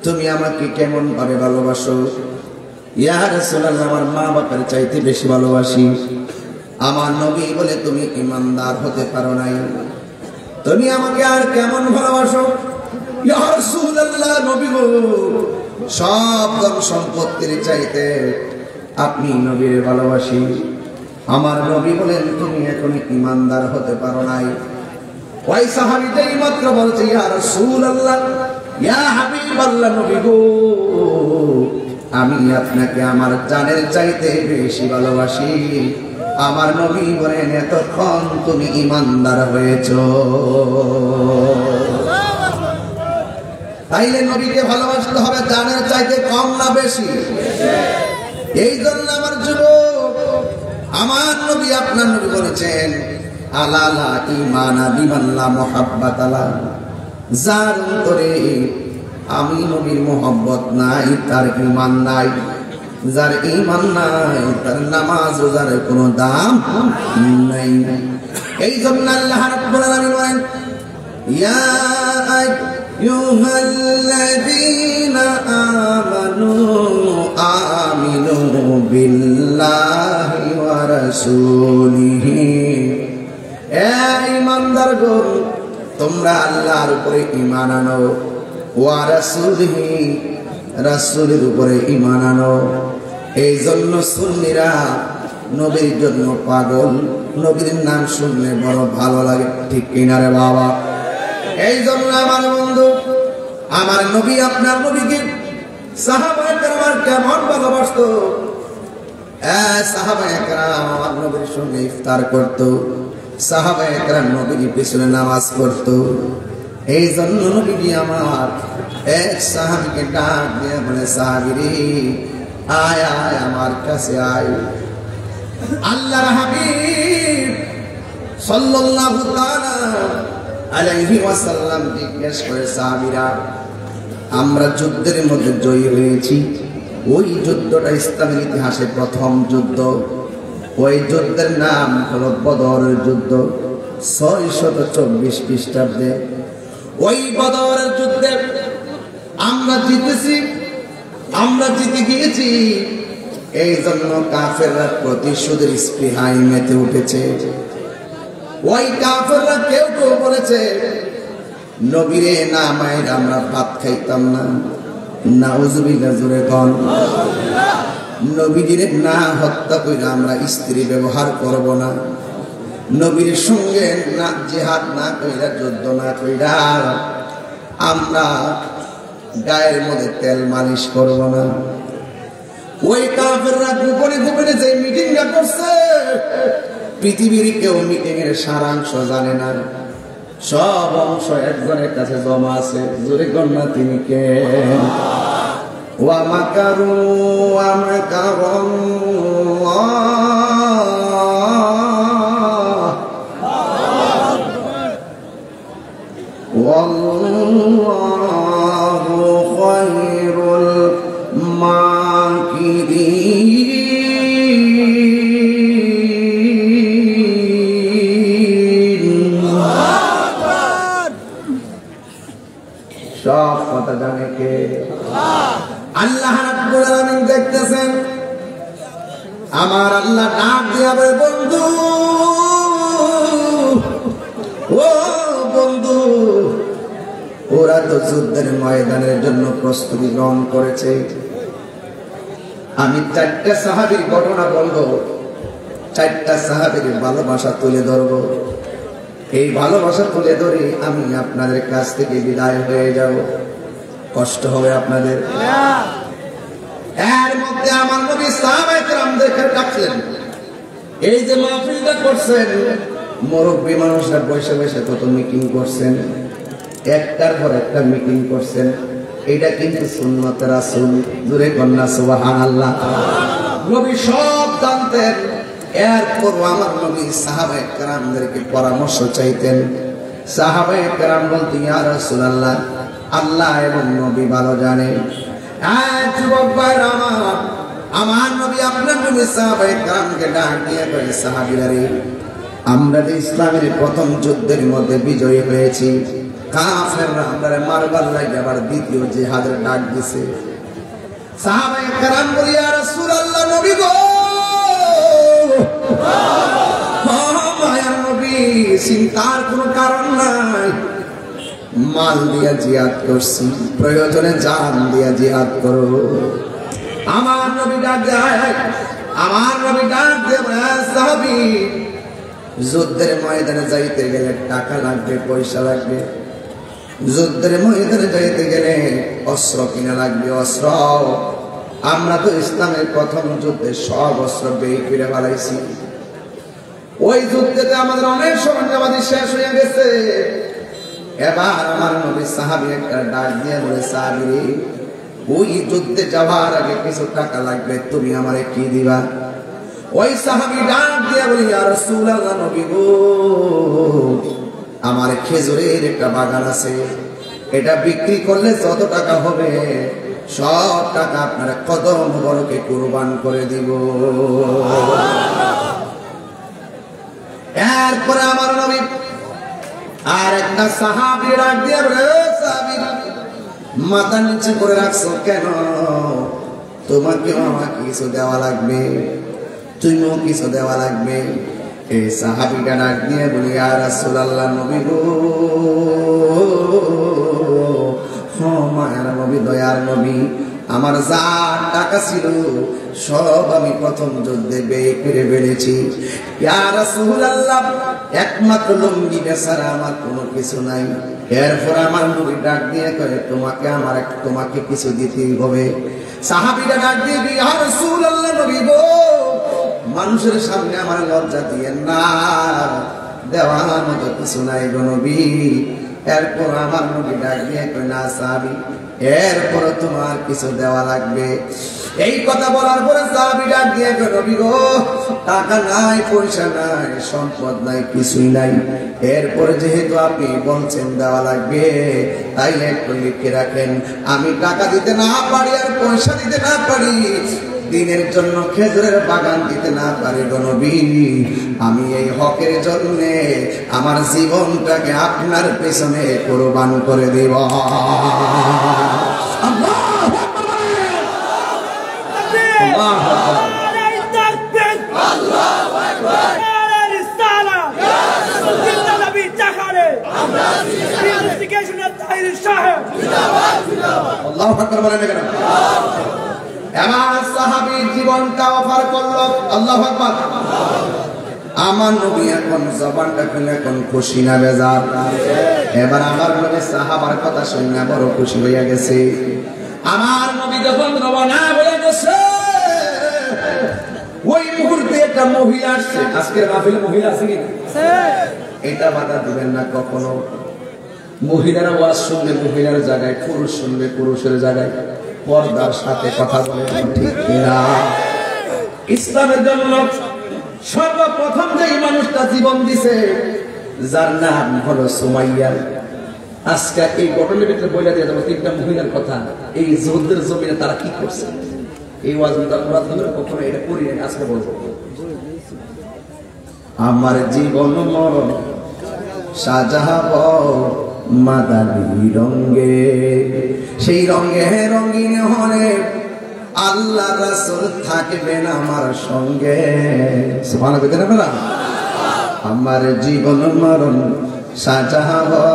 তুমি আমাকে কেমন ভাবে ভালোবাসো? ইয়া রাসূলুল্লাহ, আমার মা বাবার চাইতে বেশি ভালোবাসি। আমার নবী বলে, তুমি ঈমানদার হতে পারো নাই, তুমি আমাকে আর কেমন ভালোবাসো? ইয়া রাসূলুল্লাহ, নবী গো, সব ধন সম্পত্তির চাইতে আপনি নবীর ভালোবাসি। আমার নবী বলেন, তুমি এখন ঈমানদার হতে পারো নাই। ওই সাহাবীটাই মাত্র বলছে, ইয়া রাসূলুল্লাহ, ইয়া হাবিবাল্লাহ, নবী গো, আমি আপনাকে আমার জানের চাইতে বেশি ভালোবাসি। আমার নবী বলেন, এতক্ষণ তুমি ঈমানদার হয়েছো। তাইলে নবীকে ভালোবাসতে হবে জানের চাইতে কম না বেশি? এই জন্য আমার যুবক, আমার নবী, আপনার নবী বলেছেন, আলা লা ঈমানা বিমান লা মুহাব্বাতা লা। যার অন্তরে আমি নবীর মোহাম্মত নাই তার ঈমান নাই, যার ঈমান নাই তার নামাজ রোজার কোনো দাম নাই। এই জন্য আল্লাহ রাব্বুল আলামিন বলেন, ইয়া আইয়ুহাল্লাযীনা আমানু আমিনু বিল্লাহি ওয়া রাসূলিহি, এ ঈমানদারগণ তোমরা আল্লাহর উপরে ঈমান আনো, ওয়া রাসূলিহি রাসূলের উপরে ঈমান আনো। এই জন্য সুন্নিরা নবীর জন্য পাগল, নবীর নাম শুনলে বড় ভালো লাগে, ঠিক কিনা রে বাবা? এই জন্য আমার বন্ধু, আমার নবী আপনার নবীকে সাহাবায়ে কেরাম কেমন ভালোবাসতো। সাহাবায়ে কেরাম আমার নবীর সঙ্গে ইফতার করত, সাহাবায়ে কেরাম নবীর পিছনে নামাজ পড়তো। এই জন্য নবীজি আমার এক সাহাবীকে ডাক দিয়ে বলে, সাহাবীরে আয় আয় আমার কাছে আয়। আল্লাহর হাবিব সাল্লাল্লাহু তাআলা আলাইহি ওয়াসাল্লাম জিজ্ঞেস করে, সাহাবীরা আমরা যুদ্ধের মধ্যে জয়ী হয়েছি, ওই যুদ্ধটা ইসলামের ইতিহাসে প্রথম যুদ্ধ, ওই যুদ্ধের নাম হলো বদরের যুদ্ধ, 624 খ্রিস্টাব্দে। ওই বদরের যুদ্ধে আমরা জিতেছি, আমরা জিতে গিয়েছি। এই জন্য কাফেররা প্রতিশোধের স্পৃহায় মেতে উঠেছে। ওই কাফেররা কেউ কেউ বলেছে, নবীরে না মায়ের আমরা ভাত খাইতাম না, নাউজুবিল্লাহ জোরে কোন, নবীজিরে না হত্যা করে আমরা স্ত্রী ব্যবহার করব না, নবীর সঙ্গে না জিহাদ না কইরা যুদ্ধ না কইরা আমরা গায়ের মধ্যে তেল মালিশ করব না। ওই কাফেররা গোপনে গোপনে যে মিটিংটা করছে, পৃথিবীর কেউ মিটিং এর সারাংশ জানে না, সব অংশ একজনের কাছে জমা আছে। জোরে কন্যা তিনি কে? ওয়া মাকারু ওয়া মাকারাল্লাহ ওয়াল্লাহু খায়রুল মাকিরিন। সব কথা জানে কে? আল্লাহ রাব্বুল আলামিন দেখতেছেন। আমার আল্লাহ ডাক দিয়া বলে, বন্ধু ও বন্ধু, ওরা তো যুদ্ধের ময়দানের জন্য প্রস্তুতি গ্রহণ করেছে। আমি 4টা সাহাবীর ঘটনা বলবো, 4টা সাহাবীর ভালোবাসা তুলে ধরবো। এই ভালোবাসা তুলে ধরে আমি আপনাদের কাছ থেকে বিদায় হয়ে যাব, কষ্ট হবে আপনাদের। এর মধ্যে আমার নবী সাহাবায়ে কেরামদেরকে ডাকলেন। এই যে মাহফিলটা করছেন, মুরব্বী মানুষরা বসে বসে কত মিটিং করছেন, একটার পর একটা মিটিং করছেন। এটা কিন্তু সুন্নত রাসূল। জোরে কন্যা সুবহানাল্লাহ। নবী সব জানতেন, এরপর আমার নবী সাহাবায়ে কেরামদেরকে পরামর্শ চাইতেন। সাহাবায়ে কেরাম বলতেন, ইয়া রাসূলুল্লাহ, আল্লাহ এবং নবী ভালো জানে। যুবক ভাইরা আমার নবী আপনার নবী সাহাবায়ে কেরামকে ডাক দিয়ে বলে, সাহাবীরা রে, আমরা যে ইসলামের প্রথম যুদ্ধের মধ্যে বিজয়ী হয়েছি, কাফেররা আমাদের মারবার লাগে আবার দ্বিতীয় জিহাদের ডাক দিছে। সাহাবায়ে কেরাম বলি, ইয়া রাসূলুল্লাহ, নবী গো, মায়ার নবী, চিন্তার কোনো কারণ নাই, মাল দিয়া জিহাদ করছি, প্রয়োজনে জান দিয়া জিহাদ করো। আমার নবী ডাক দেয়, আমার নবী ডাক দেয়, সাহাবী, যুদ্ধের ময়দানে যাইতে গেলে টাকা লাগবে, পয়সা লাগবে। যুদ্ধের ময়দানে যাইতে গেলে অস্ত্র কিনা লাগবে, অস্ত্র। আমরা তো ইসলামের প্রথম যুদ্ধে সব অস্ত্র বের করে ফেলাইছি। ওই যুদ্ধেতে আমাদের অনেক সরঞ্জামাদি শেষ হয়ে গেছে। এবার আমার নবী সাহাবী একটা ডাক দিয়ে বলে, সাহাবী, ওই যুদ্ধে যাওয়ার আগে কিছু টাকা লাগবে, তুমি আমারে কি দিবা? ওই সাহাবী ডাক দিয়ে বলি, ইয়া রাসূলুল্লাহ, নবী গো, আমার খেজুরের একটা বাগান আছে, এটা বিক্রি করলে যত টাকা হবে সব টাকা আপনারা কদম মুবারকে কুরবান করে দিব। এরপরে আমার নবী আর একটা সাহাবী ডাক দিয়ে বলে, সাহাবী মাথা নিচে করে রাখছো কেন? তোমাকেও আমাকে কিছু দেওয়া লাগবে, তুমিও কিছু দেওয়া লাগবে। এই সাহাবীটা ডাক দিয়ে বলি, ইয়া রাসূলুল্লাহ, নবী গো, মায়ের নবী, দয়ার নবী, আমার যা টাকা ছিল সব আমি প্রথম যুদ্ধে ব্যয় করে বেড়েছি। ইয়া রাসূলুল্লাহ, একমাত্র লুঙ্গি ছাড়া আমার কোনো কিছু নাই। এরপর আমার নবী ডাক দিয়ে কয়ে, তোমাকে কিছু দিতেই হবে। সাহাবীরা ডাক দিয়ে, ইয়া রাসূলুল্লাহ, নবী গো, মানুষের সামনে আমার লজ্জা দিয়েন না, দেওয়ার মতো কিছু নাই গো নবী। এরপর আমার নবী ডাক দিয়ে কয়, না সাহাবী, এরপর তোমার কিছু দেওয়া লাগবে। এই কথা বলার পরে সাহাবী ডাক দিয়ে কয়, নবী গো, টাকা নাই, পয়সা নাই, সম্পদ নাই, কিছুই নাই। এরপরে যেহেতু আপনি বলছেন দেওয়া লাগবে, তাইলে একটু লিখে রাখেন, আমি টাকা দিতে না পারি আর পয়সা দিতে না পারি, দিনের জন্য খেজুরের বাগান দিতে না পারি গো নবী, আমি এই হকের জন্য আমার জীবনটাকে আপনার পেছনে কুরবান করে দেব। আল্লাহু আকবার বলেন কেন? এবার সাহাবীর জীবনটা অফার করলো। আল্লাহু আকবার। আমার নবী এখন জবানটা খুলে এখন খুশি না বেজার? এবার আমার নবী সাহাবার কথা শুনে বড় খুশি হইয়া গেছে। আমার নবী যখন রওনা হয়ে গেছে, ওই মুহূর্তে একটা মহিলা আসছে। আজকের মাহফিলে মহিলা আছে কি? এটা বাধা দিবেন না কখনো। মহিলারা ওয়াজ শুনবে মহিলার জায়গায়, পুরুষ শুনবে পুরুষের জায়গায়, পর্দার সাথে কথা বলে, ঠিক কিনা? ইসলামের জন্য সর্বপ্রথম যে মানুষটা জীবন দিছে, যার নাম হলো সুমাইয়া। আজকে এই ঘটনার ভিতরে বলে দিয়ে যাবো তিনটা মহিলার কথা। এই যুদ্ধের জমিনে তারা কি করছে, এই ওয়াজটা কখনো এটা করি নাই, আজকে বলবো। আমার জীবন মরণ সাজাবো মাদানী রঙে, সেই রঙে রঙিন হলে আল্লাহ রাসূল থাকবেন আমার সঙ্গে। সুবহানাল্লাহ। আমার জীবন মরণ সাজাবো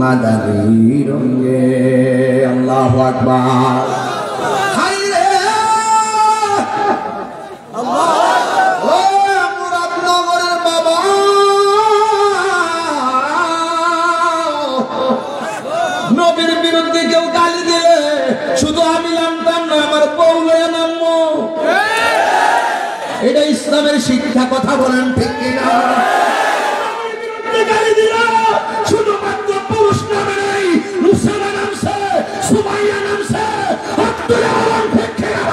মাদানী রঙে। আল্লাহু আকবার। নবীর বিরুদ্ধে কেউ গালি দিলে শুধু আমি নামতাম না, আমার বউ লয়ে নামবো। এটা ইসলামের শিক্ষা, কথা বলেন ঠিক কিনা? গালি দিল শুধুমাত্র পুরুষ নামে নাই, মুসাইলা নামছে, সুমাইয়া নামছে, আব্দুল্লাহ আলম ঠিক কিনা?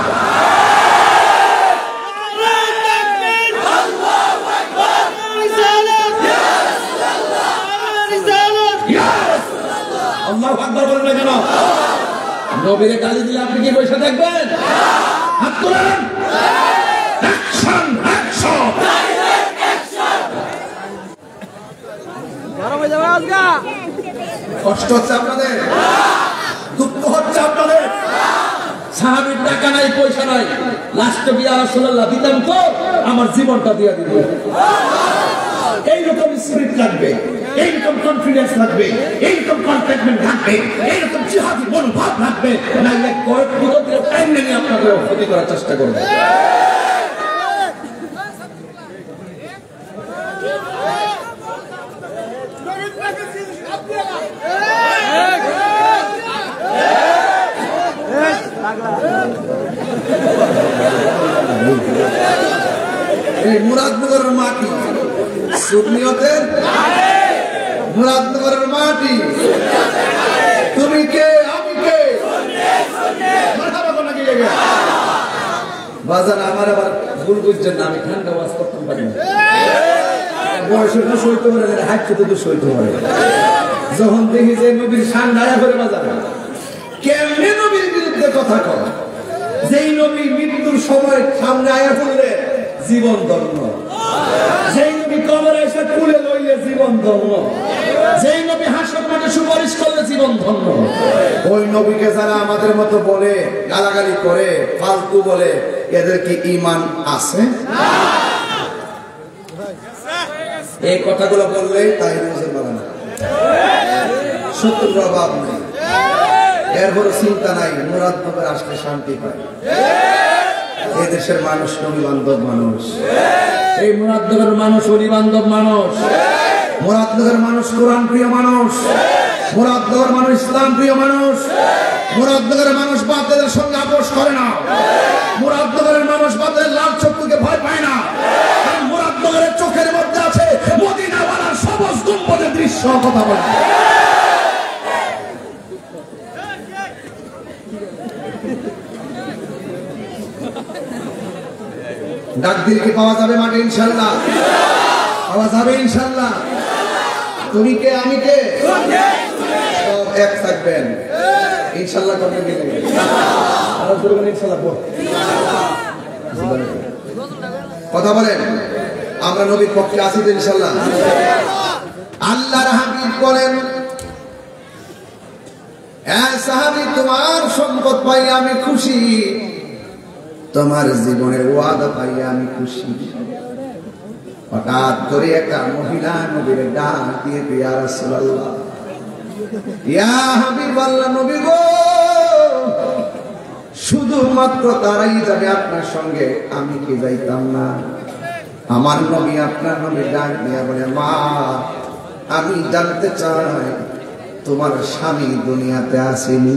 আল্লাহু আকবার বলেন না কেন? নবীরে গালি দিলে আপনি কি বসে থাকবেন? হাত তোলেন। Action, action. গরম হয়ে যাবে আজকে। কষ্ট হচ্ছে আপনাদের, দুঃখ হচ্ছে আপনাদের। সাহাবীর টাকা নাই, পয়সা নাই, লাস্টে ইয়া রাসূলুল্লাহ দিতাম তো আমার জীবনটা দিয়ে দিব। এইরকম স্পিরিট লাগবে, এইরকম কনফিডেন্স লাগবে, এইরকম কন্টেন্টমেন্ট লাগবে, এইরকম জিহাদি মনোভাব লাগবে, নাহলে কয়েক মুহূর্তের টাইম নিয়ে আপনাকে ক্ষতি করার চেষ্টা করবে। এই মুরাদনগরের মাটি সুন্নিয়তের, মুরাদনগরের মাটি। তুমি কে, আমি কে? বাজার আমার আবার ভুল বুঝছেন না, আমি ঠান্ডা ওয়াজ করতে পারি না। বয়সের তো সইতে পারে, হাইট তো সইতে পারে। যখন দেখি যে নবীর সান্ডায়া করে বাজার কেমনে নবীর বিরুদ্ধে কথা কয়, যেই নবী মৃত্যুর সময় সামনে আয়া পড়লে জীবন ধন্য, যেই নবী কবরে এসে তুলে লইলে জীবন ধন্য, যেই নবী হাসর মাঠে সুপারিশ করলে জীবন ধন্য, ওই নবীকে যারা আমাদের মতো বলে গালাগালি করে ফালতু বলে, এদের কি ঈমান আছে? এই কথাগুলো বললে তাই বলে না, শত্রুর অভাব নেই, এরপর চিন্তা নাই, মুরাদনগর আসলে শান্তি পায়। এই দেশের মানুষ নবী বান্ধব মানুষ, এই মুরাদনগর মানুষ অলি বান্ধব মানুষ, মুরাদনগর মানুষ কোরআন প্রিয় মানুষ, মুরাদনগর মানুষ ইসলাম প্রিয় মানুষ, মুরাদনগরের মানুষ বাতিলের সঙ্গে আপোষ করে না, মুরাদনগরের মানুষ বাতিলের লাল চক্ষুকে ভয় পায় না, মুরাদনগরের চোখের মধ্যে আছে মদিনাওয়ালার সবুজ গম্বুজের দৃশ্য। কথা বলে ডাক দিলে কি পাওয়া যাবে মাঠে? ইনশাল্লাহ পাওয়া যাবে ইনশাল্লাহ। তুমি কে আমি কে সব এক থাকবেন ইনশাল্লাহ। করবেন ইনশাল্লাহ। কথা বলেন, আমরা নবীর পক্ষে আছি তো ইনশাল্লাহ। আল্লাহর হাবিব বলেন, হ্যাঁ সাহাবী, তোমার সম্পদ পাইলে আমি খুশি, তোমার জীবনের ওয়াদা পাইলে আমি খুশি। হঠাৎ করে একটা মহিলা নবীর ডাক দিয়ে, ইয়া রাসূলুল্লাহ, ইয়া হাবিবাল্লাহ, নবী গো, শুধুমাত্র তারাই যাবে আপনার সঙ্গে, আমি কি যাইতাম না? আমার নবী আপনার নবী ডাক দিয়ে বলে, মা, আমি জানতে চাই তোমার স্বামী দুনিয়াতে আসেনি?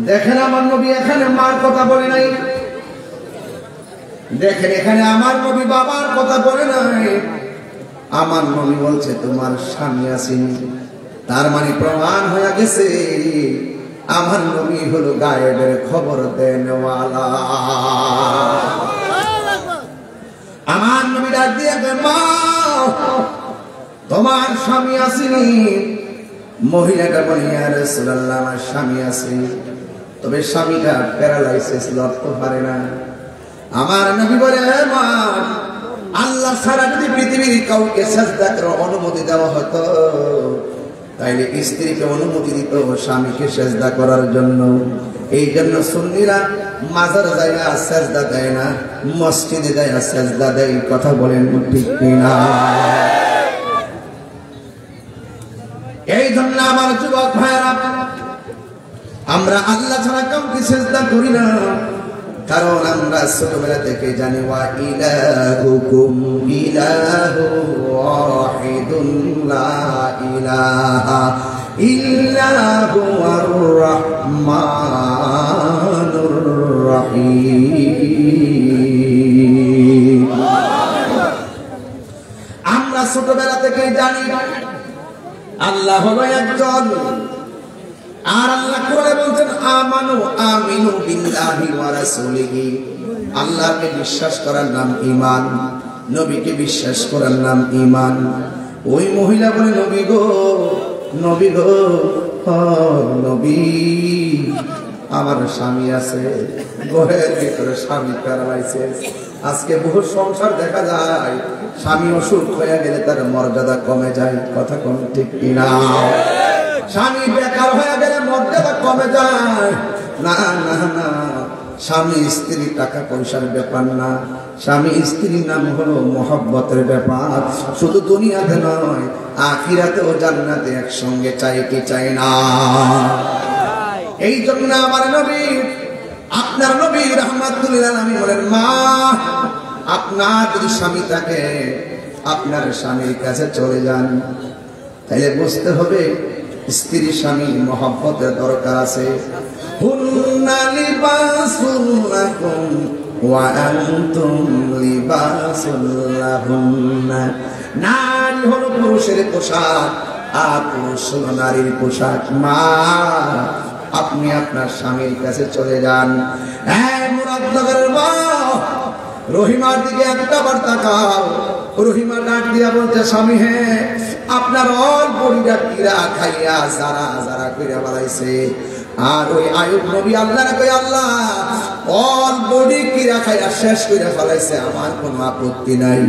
দেখেন আমার নবী এখানে মার কথা বলে নাই, দেখেন এখানে আমার নবী বাবার কথা বলে নাই, আমার নবী বলছে তোমার স্বামী আসেনি। তার মানে প্রমাণ হয়ে গেছে আমার নবী হলো গায়েবের খবর দেনওয়ালা। আমার নবী ডাক দিয়ে, মা, তোমার স্বামী আসেনি? মহিলাটা বলে, ইয়া রাসূলুল্লাহ, আমার স্বামী আছে, তবে স্বামীটা প্যারালাইসিস, লড়তে পারে না। আমার নবী বলে, মা, আল্লাহ ছাড়া যদি পৃথিবীর কাউকে সাজদা করার অনুমতি দেওয়া হতো, তাইলে স্ত্রীকে অনুমতি দিত স্বামীকে সাজদা করার জন্য। এই জন্য সুন্নিরা মাজার যায় না, সাজদা দেয় না, মসজিদে যায় সাজদা দেয়। কথা বলেন ঠিক কিনা? এই জন্য আমার যুবক ভাইরা, আমরা আল্লাহ ছাড়া কাউকে সিজদা করি না, কারণ আমরা ছোটবেলা থেকে জানি, ওয়া ইলাহুকুম ইলাহু ওয়াহিদুন লা ইলাহা ইল্লা হুয়ার রাহমানুর রহিম। আমরা ছোটবেলা থেকে জানি আল্লাহ হলো একজন, আর আল্লাহ কোরআনে বলছেন, আমানু আমিনু বিল্লাহি ওয়া রাসূলিহি। আল্লাহকে বিশ্বাস করার নাম ঈমান, নবীকে বিশ্বাস করার নাম ঈমান। ওই মহিলা বলে, নবী গো, নবী গো, নবী, আমার স্বামী আছে, ঘরের ভিতরে স্বামী প্যারালাইসিস। আজকে বহু সংসার দেখা যায়, স্বামী অসুখ হয়ে গেলে তার মর্যাদা কমে যায়। কথা কোন ঠিক কিনা? স্বামী বেকার হয়ে গেলে মর্যাদা কমে যায়। না না না, স্বামী স্ত্রী টাকা পয়সার ব্যাপার না, স্বামী স্ত্রীর নাম হলো মহব্বতের ব্যাপার। শুধু দুনিয়াতে নয়, আখিরাতেও জান্নাতে একসঙ্গে চাই কি চাই না? এই জন্য আমার নবী, আপনার নবী রাহমাতুল লিল আলামিন বলেন, মা, আপনার যদি স্বামী থাকে, আপনার স্বামীর কাছে চলে যান। তাইলে বুঝতে হবে স্ত্রী স্বামী মহব্বতের দরকার আছে। হুন্না লিবাসুল লাকুম ওয়া আনতুম লিবাসুল লাহুন্না। নারী হলো পুরুষের পোশাক, আর পুরুষ হলো নারীর পোশাক। মা, আপনি আপনার স্বামীর কাছে চলে যান। হ্যাঁ, মুরাদনগরের মা, রহিমার দিকে একটা বার তাকাও। রহিমা ডাক দিয়া বলছে, স্বামী, হ্যাঁ আপনার অল্প কিরা খাইয়া যারা যারা কইরা বাড়াইছে। আর ওই আয়ুব নবী আল্লাহরে কই, আল্লাহ অল বডি কিরা খাইয়া শেষ কইরা ফেলাইছে, আমার কোনো আপত্তি নাই,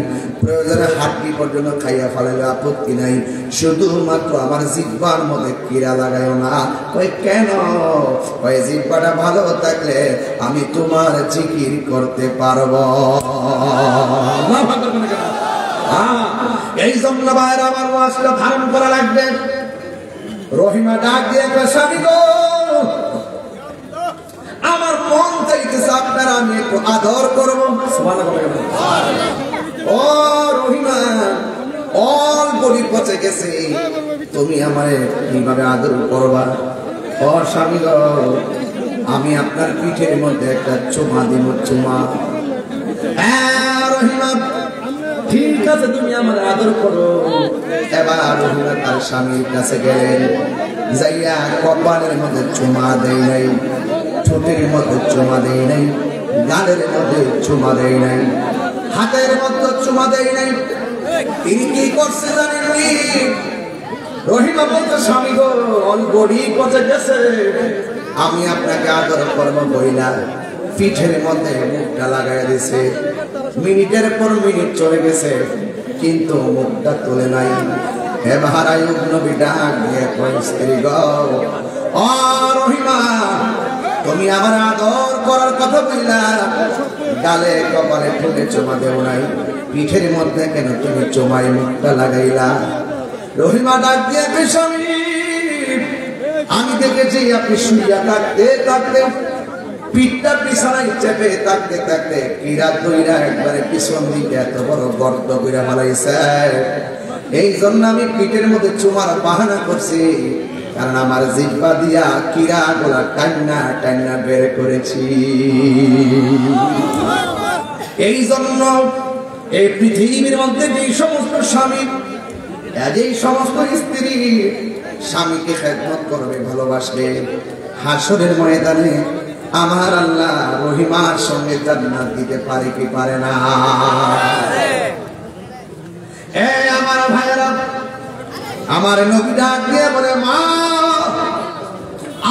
প্রয়োজনে হাড্ডি পর্যন্ত খাইয়া ফেলাইলে আপত্তি নাই, শুধুমাত্র আমার জিহ্বার মধ্যে কিরা লাগাইও না। কই কেন? কই জিহ্বাটা ভালো থাকলে আমি তোমার জিকির করতে পারবো। এই জন্য ভাইরা আমার ওয়াজটা ধারণ করা লাগবে। রহিমা ডাক দিয়ে স্বামী গো, আমার মন চাইতেছে আপনারা আমি একটু আদর করবো। ও রহিমা, অল বডি পচে গেছে, তুমি আমারে কিভাবে আদর করবা? ও স্বামী গো, আমি আপনার পিঠের মধ্যে একটা চুমা দিব, চুমা। হ্যাঁ রহিমা, ঠিক আছে, তুমি আমার আদর করো। এবার রহিমা তার স্বামীর কাছে গেলেন, যাইয়া কপালের মধ্যে চুমা দেয় নাই, ঠোঁটের মধ্যে চুমা দেয় নাই, গালের মধ্যে চুমা দেয় নাই, হাতের মধ্যে চুমা দেয় নাই। তিনি কি করছে জানেননি? রহিমা বলতে, স্বামী গো অল বডি পচে গেছে, আমি আপনাকে আদর করবো বইলা পিঠের মধ্যে মুখটা লাগাই দিছে। মিনিটের পর মিনিট চলে গেছে, কিন্তু মুখটা তোলে নাই। এবার আয়ুব নবী ডাক দিয়ে কই, স্ত্রী গো, ও রহিমা, তুমি আমার আদর করার কথা বললা, গালে কপালে ঠোঁটে চুমা দেও নাই, পিঠের মধ্যে কেন তুমি চুমাই মুখটা লাগাইলা? রহিমা ডাক দিয়ে কই, স্বামী, আমি দেখেছি আপনি শুইয়া থাকতে থাকতে পিঠটা বিছানায় চেপে থাকতে থাকতে কিরা দইরা একবারে পিছন দিকে এত বড় গর্ত কইরা ফেলাইছে। এই জন্য আমি পিঠের মধ্যে চুমার বাহানা করছি, কারণ আমার জিহ্বা দিয়া কিরা গুলা টান্না টান্না বের করেছি। এই জন্য এই পৃথিবীর মধ্যে যে সমস্ত স্বামী, এই সমস্ত স্ত্রী স্বামীকে খেদমত করবে, ভালোবাসবে, হাসরের ময়দানে আমার আল্লাহ রহিমার সঙ্গে জান্নাত দিতে পারে কি পারে না? আমার ভাইয়েরা, আমার নবী ডাক দিয়ে বলে, মা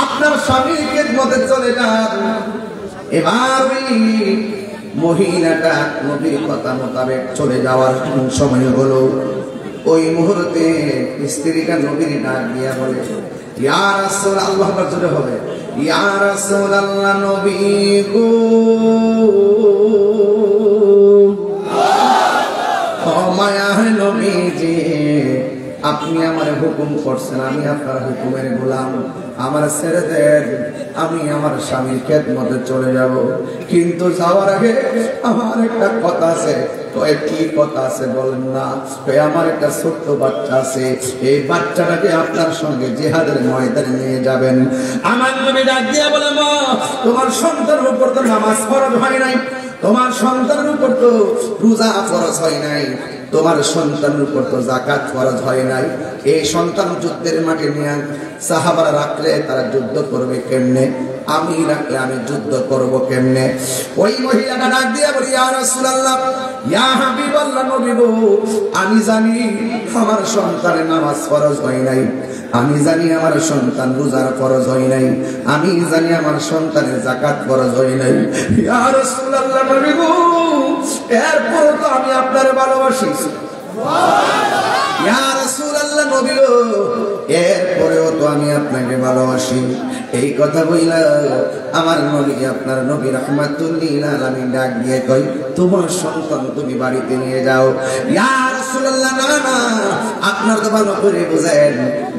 আপনার স্বামীর খেদমতে চলে যান। এবার ওই মহিলাটা নবীর কথা মোতাবেক চলে যাওয়ার সময় হলো। ওই মুহূর্তে স্ত্রীটা নবীর ডাক দিয়া বলে, ইয়া রাসূলুল্লাহ, জোরে হবে, ইয়া রাসূলুল্লাহ, নবী গো, ও মায়ার নবীজি, আপনি আমার হুকুম করছেন, আমি আপনার হুকুমের গোলাম, আমার ছেড়ে দেন, আমি আমার স্বামীর খেদমতে চলে যাব। কিন্তু যাওয়ার আগে আমার একটা কথা আছে। কি কথা আছে বলেন না? আমার একটা ছোট্ট বাচ্চা আছে, এই বাচ্চাটাকে আপনার সঙ্গে জিহাদের ময়দানে নিয়ে যাবেন। আমার নবী ডাক দিয়ে বলে, মা তোমার সন্তানের উপর তো নামাজ ফরজ হয় নাই, তোমার সন্তানের উপর তো রোজা ফরজ হয় নাই, তোমার সন্তানের উপর তো যাকাত ফরজ হয় নাই। এই সন্তান যুদ্ধের মাঠে নিয়ে সাহাবারা রাখলে তারা যুদ্ধ করবে কেমনে? আমি রাখলে আমি যুদ্ধ করব কেমনে? ওই মহিলাটা ডাক দিয়ে বলি, ইয়া রাসূলুল্লাহ, ইয়া হাবিবাল্লাহ, নবী গো, আমি জানি আমার সন্তানের নামাজ ফরজ হয় নাই, আমি জানি আমার সন্তান রোজার ফরজ হয় নাই, আমি জানি আমার সন্তানের যাকাত ফরজ হয় নাই। ইয়া রাসূলুল্লাহ, নবী গো, এরপর তো আমি আপনার ভালোবাসি। ইয়া রাসূলুল্লাহ, নবী গো, এরপরেও তো আমি আপনাকে ভালোবাসি। এই কথা বইলা আমার নবী, আপনার নবী রাহমাতুল লিল আলামিন ডাক দিয়ে কই, তোমার সন্তান তুমি বাড়িতে নিয়ে যাও। ইয়া রাসূলুল্লাহ, না না, আপনার তো ভালো করে বুঝেন,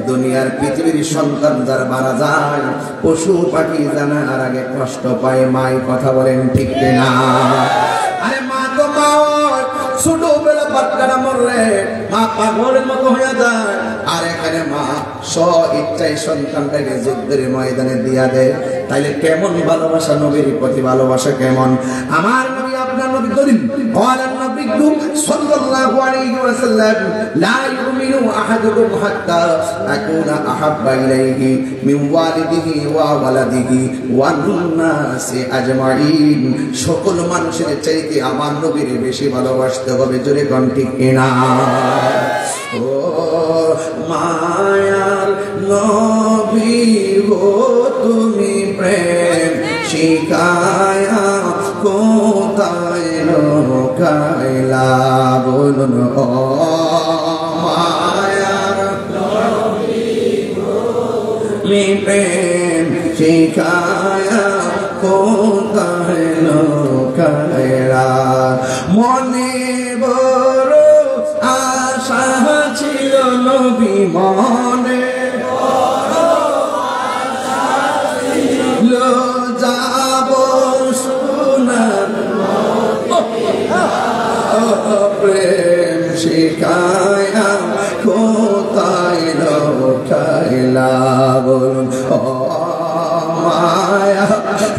দুনিয়ার পৃথিবীর সন্তান যারা মারা যায়, পশু পাখি জানার আগে কষ্ট পায় মাই, কথা বলেন ঠিক না? আরে মা তো মা, ছোটবেলা বাচ্চারা মরলে মা পাগলের মতো হয়ে যায়, আর এখানে মা স্ব-ইচ্ছায় সন্তানটাকে যুদ্ধের ময়দানে দিয়া দেয়। তাইলে কেমন ভালোবাসা, নবীর প্রতি ভালোবাসা কেমন? আমার নবী, আপনার নবী করিম বলেন, নবী সাল্লাল্লাহু আলাইহি ওয়াসাল্লাম, লা ইউমিনু আহাদুকুম হাত্তা আকুনা আহাব্বা ইলাইহি মিন ওয়ালিদিহি ওয়া ওয়ালাদিহি ওয়ান নাসি আজমাইন। সকল মানুষের চাইতে আমার নবীর বেশি ভালোবাসতে হবে। জোরে কোন ঠিক কিনা? ও মায়ার নবী গো তুমি প্রেম শিখায়া কোথায় লুকাইলা বলুন ও মায়ার নবী গো তুমি প্রেম শিখায়া কোথায় লুকাইলা মনে বড় আশা ছিল নবী মনে যাব সোনার প্রেম শিখায়া কোথায় লুকাইলা বলুন ও মায়া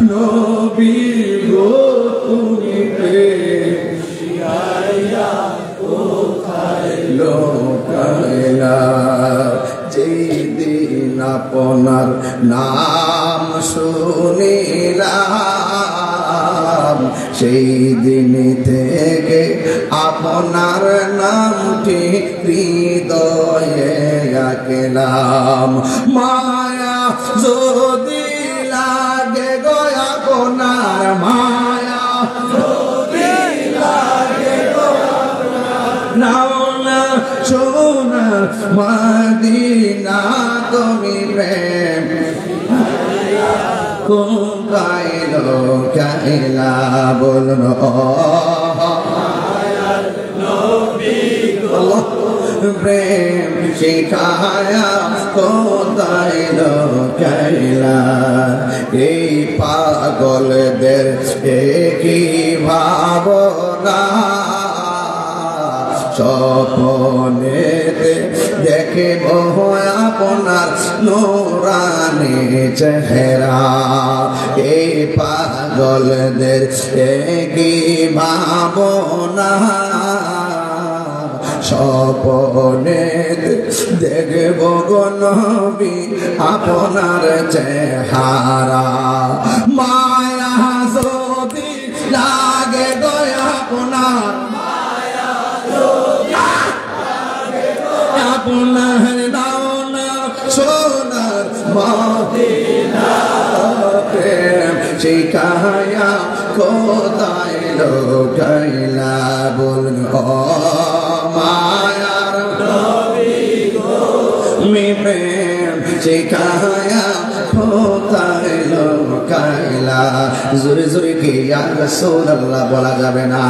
নবী গো তুমি প্রেম শিখায়া কোথায় লুকাইলা যেদিন আপনার নাম শুনিলাম সেই দিন থেকে আপনার নামটি হৃদয়ে রাখলাম মায়া যদি লাগে গো আপনার মায়া যদি লাগে গো নাও না সোনা মদিনা তুমি প্রেম কোথায় লুকাইলা বলুন প্রেম শিখায়া কোথায় লুকাইলা এই পাগলদের কি ভাবনা স্বপ্নেতে দেখে আপনার নূরানি চেহারা এই পাগলদের কি ভাবনা স্বপ্নে দেখব গো নবী আপনার চেহারা মায়া যদি লাগে গো আপনার আপনার দাওনা সোনার মদিনা প্রেম শিখায়া কোথায় লুকাইলা বলুন ও মায়ার নবী গো তুমি প্রেম শিখায়া কোথায় লুকাইলা জোরে জোরে কি ইয়া রাসূলুল্লাহ বলা যাবে না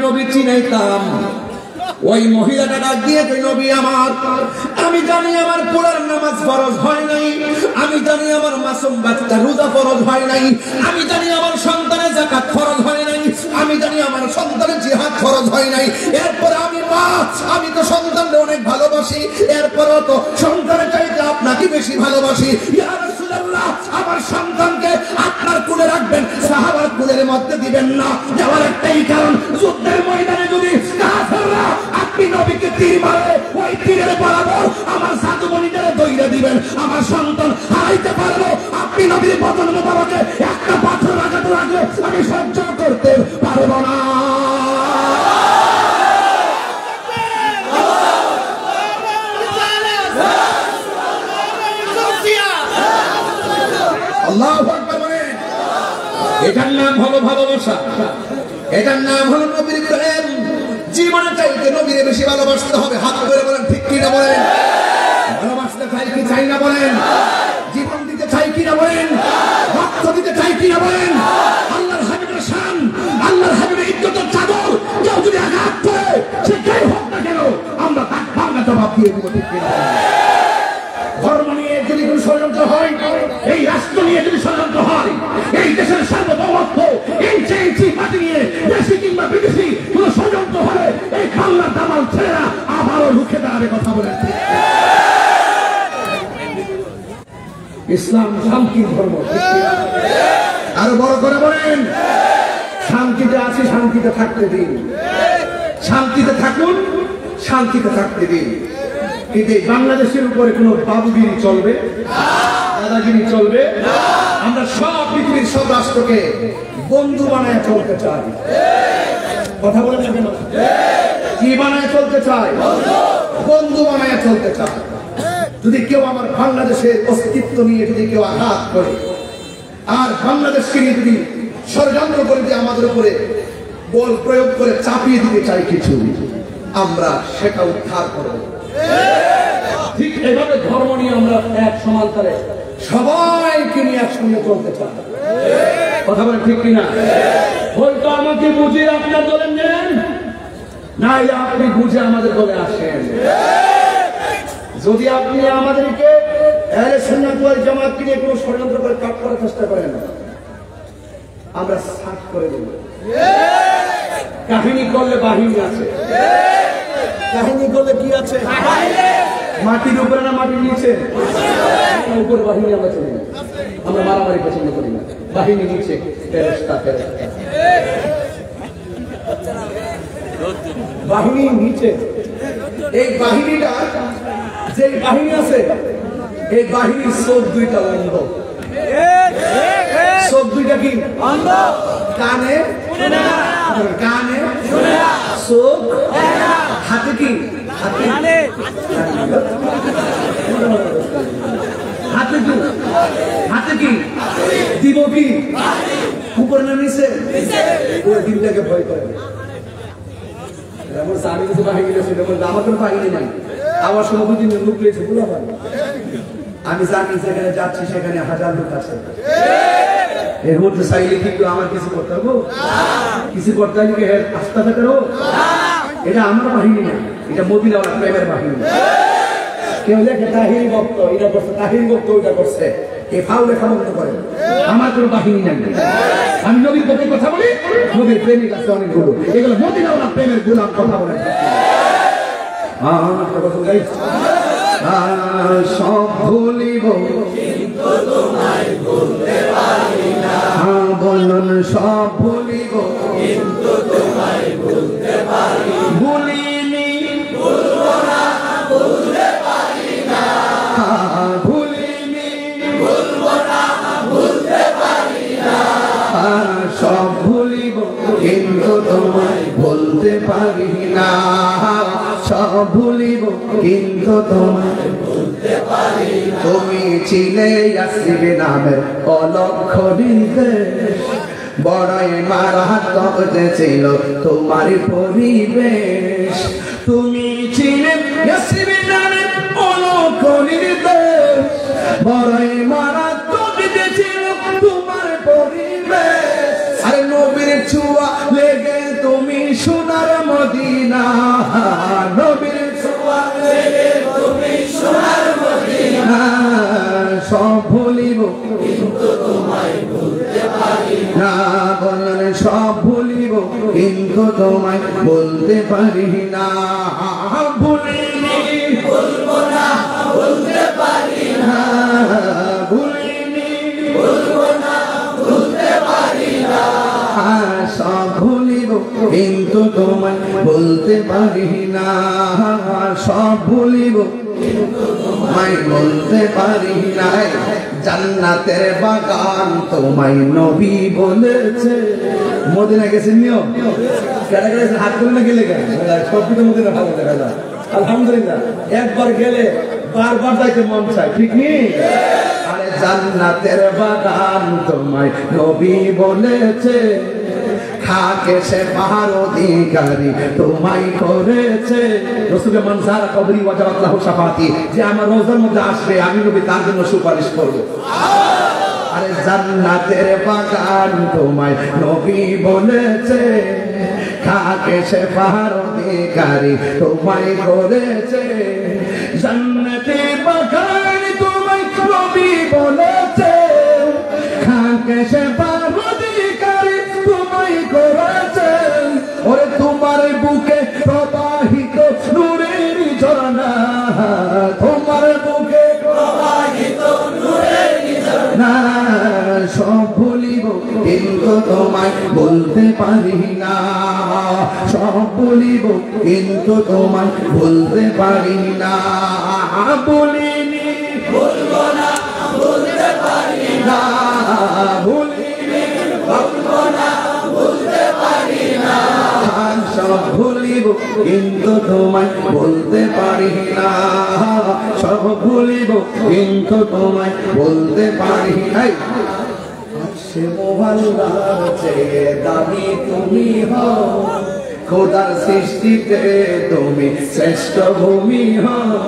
নবী চিনাইতাম ওই মহিলাটা ডাক দিয়ে নবী আমার আমি জানি আমার পুরার নামাজ ফরজ হয় নাই আমি জানি আমার মাসুম বাচ্চা রোজা ফরজ হয় নাই আমি জানি আমার সন্তানের যাকাত ফরজ হয় নাই আমি জানি আমার সন্তানের জিহাদ ফরজ হয় নাই এরপর আমি মা আমি তো সন্তানকে অনেক ভালোবাসি এরপরও তো সন্তানের চাইতে আপনাকে বেশি ভালোবাসি ইয়া রাসূলুল্লাহ আমার সন্তানকে আপনার কোলে রাখবেন সাহাবার কোলের মধ্যে দিবেন না যাওয়ার একটাই কারণ যুদ্ধের ময়দানে যদি কাফেররা আপনি নবীকে তীর মারে ওই তীরের বরাবর আমার সাধু মনিদের দইরা দিবেন আমার সন্তান হারাইতে পারলো আপনি নবীর বদন মোবারকে একটা পাথর লাগাতে লাগলে আমি সহ্য করতে পারবো না আল্লাহু আকবার বলেন এটার নাম হলো ভালোবাসা এটার নাম হলো নবীর প্রেম জীবনে চাইতে নবীরে বেশি ভালোবাসতে হবে হাত ধরে বলেন ঠিক কি না বলেন ভালোবাসতে চাই কি চাই না বলেন জীবন দিতে চাই কি না বলেন রক্ত দিতে চাই কি না বলেন আল্লাহর হাবিবের শান আল্লাহর হাবিবের ইজ্জতের চাদর কেউ যদি আঘাত করে সে যাই হোক না কেন আমরা তার ভাঙা জবাব দিয়ে দিব ঠিক কি না ধর্ম নিয়ে যদি কোনো ষড়যন্ত্র হয় এই রাষ্ট্র নিয়ে যদি ষড়যন্ত্র হয় এই দেশের সার্বভৌমত্ব এই চেয়েছি মাটি নিয়ে দেশি কিংবা বিদেশি কোনো ষড়যন্ত্র হলে এই বাংলার দামাল ছেলেরা আবারও রুখে দাঁড়াবে কথা বলেন ইসলাম শান্তির ধর্ম আরো বড় করে বলেন শান্তিতে আছে শান্তিতে থাকতে দিন শান্তিতে থাকুন শান্তিতে থাকতে দিন কিন্তু বাংলাদেশের উপরে কোনো বাবুগিরি চলবে দাদাগিরি চলবে। আমরা সব পৃথিবীর সব রাষ্ট্রকে বন্ধু বানায় চলতে চাই। কথা বলে না কেন? কি বানায় চলতে চাই? বন্ধু বানায় চলতে চাই। যদি কেউ আমার বাংলাদেশের অস্তিত্ব নিয়ে যদি কেউ আঘাত করে, আর বাংলাদেশকে নিয়ে যদি ষড়যন্ত্র করে দিয়ে আমাদের উপরে বল প্রয়োগ করে চাপিয়ে দিতে চাই কিছু, আমরা সেটা উদ্ধার করব। ঠিক এভাবে ধর্ম নিয়ে আমরা এক সমান্তরে সবাইকে নিয়ে একসঙ্গে চলতে চাই। কথা বলেন ঠিক কিনা? হয়তো আমাকে বুঝে আপনার দলে নেন, নাই আপনি বুঝে আমাদের দলে আসেন। যদি আপনি আমাদেরকে আহলে সুন্নাত ওয়াল জামাতকে নিয়ে কোনো ষড়যন্ত্র করে কাট করার চেষ্টা করেন, আমরা সাফ করে দেব। কাহিনী করলে বাহিনী আছে। কাহিনী করলে কি আছে? মাটির উপরে না মাটির নিচে? উপরে বাহিনী আমরা চলি না, আমরা মারামারি পছন্দ করি না। বাহিনী নিচে, ফেরেশতা ফেরেশতা। বাহিনী নিচে। এই বাহিনীটা যে বাহিনী আছে, এই বাহিনীর চোখ দুইটা অন্ধ। চোখ দুইটা কি অন্ধ? কানে কানে চোখ, হাতে কি হাতে হাতে কি হাতে কি দিব কি উপর না নিচে? ওই দিনটাকে ভয় করে। আমি কিছু বাহিনী ছিল, আমার কোনো বাহিনী নাই। আমার সময় দুদিন লোক রয়েছে, আমি জানি যেখানে যাচ্ছি সেখানে হাজার লোক আছে। এর মধ্যে চাইলে কিন্তু আমার কিছু করতে হবে, কিছু করতে হবে আস্থা থাকার হোক। এটা আমার বাহিনী না, এটা মদিনাওয়ালা প্রেমের বাহিনী। কেউ লেখে তাহিরি ভক্ত, এটা করছে, তাহিরি ভক্ত ওইটা করছে, এ ফাউ লেখা বন্ধ করে। আমার কোনো বাহিনী নাই। আমি নবীর পক্ষে কথা বলি, নবীর প্রেমিক আছে অনেকগুলো, এগুলো মদিনাওয়ালা প্রেমের গোলাম। কথা বলে সব ভুলিব কিন্তু তোমায় ভুলতে পারি না। বলুন সব ভুলিব কিন্তু তোমায় ভুলতে পারি না। ভুলিনি ভুলবো না ভুলতে পারি না। ভুলিনি ভুলবো না ভুলতে পারি না। সব ভুলিব কিন্তু তোমায় ভুলতে পারি না। সব ভুলিব কিন্তু তোমায় ভুলতে পারি না। তুমি ছিলে ইয়াসির নামের অলক্ষ্য নির্দেশ, বড়ই মারাত্মক ছিল তোমার পরিবেশ। তুমি ছিলে ইয়াসির নামের অলক্ষ্য নির্দেশ, বড়ই মারাত্মক ছিল তোমার পরিবেশ। আরে নবীর ছোঁয়া লেগে তুমি সোনার মদিনা, নবীর ছোঁয়া লেগে তুমি সোনার মদিনা। সব ভুলিব কিন্তু তোমায় ভুলতে পারি না। বলেন সব ভুলিব কিন্তু তোমায় বলতে পারি না। ভুলিনি ভুলবো না ভুলতে পারি না। ভুলিনি ভুলবো না ভুলতে পারি না। সব ভুলিব কিন্তু তোমায় বলতে পারি না। সব ভুলিব কিন্তু তোমায় বলতে পারি না। জান্নাতের বাগান তোমায় নবী বলেছে। মদিনা গেছেন নিও কেন গেছে? হাত করে না গেলে কেন? সব কিছু মদিনা ভালো দেখা যায়, আলহামদুলিল্লাহ। একবার গেলে বারবার যাইতে মন চায়, ঠিক নেই? আরে জান্নাতের বাগান তোমায় নবী বলেছে, খাকে সে পাহাড় অধিকারী তোমায় করেছে। রাসূলের মানজারা কবরি ওয়াজাবাত লাহু শাফাতি, যে আমার রওজার মধ্যে আসবে আমি নবী তার জন্য সুপারিশ করব। আরে জান্নাতের বাগান তোমায় নবী বলেছে, খাকে সে পাহাড় অধিকারী তোমায় করেছে। জান্নাতের বাগান তোমায় নবী বলেছে, খাকে সে পাহাড় অধিকারী তোমায় করেছে। ওরে তোমার বুকে প্রবাহিত নূরের ঝরনা, তোমার বুকে প্রবাহিত নূরের ঝরনা। সব ভুলিব কিন্তু তোমায় বলতে পারি না। সব ভুলিব কিন্তু তোমায় বলতে পারি না। বলিনি ভুলবো না ভুলতে পারি না, ভুলিনি ভুলবো না, ভুলতে পারি না, সব ভুলিব কিন্তু তোমায় বলতে পারি না, সব ভুলিব কিন্তু তোমায় বলতে পারি না। সে মোহাল্লার চেয়ে দামি তুমি হও, খোদার সৃষ্টিতে তুমি শ্রেষ্ঠ ভূমি হও,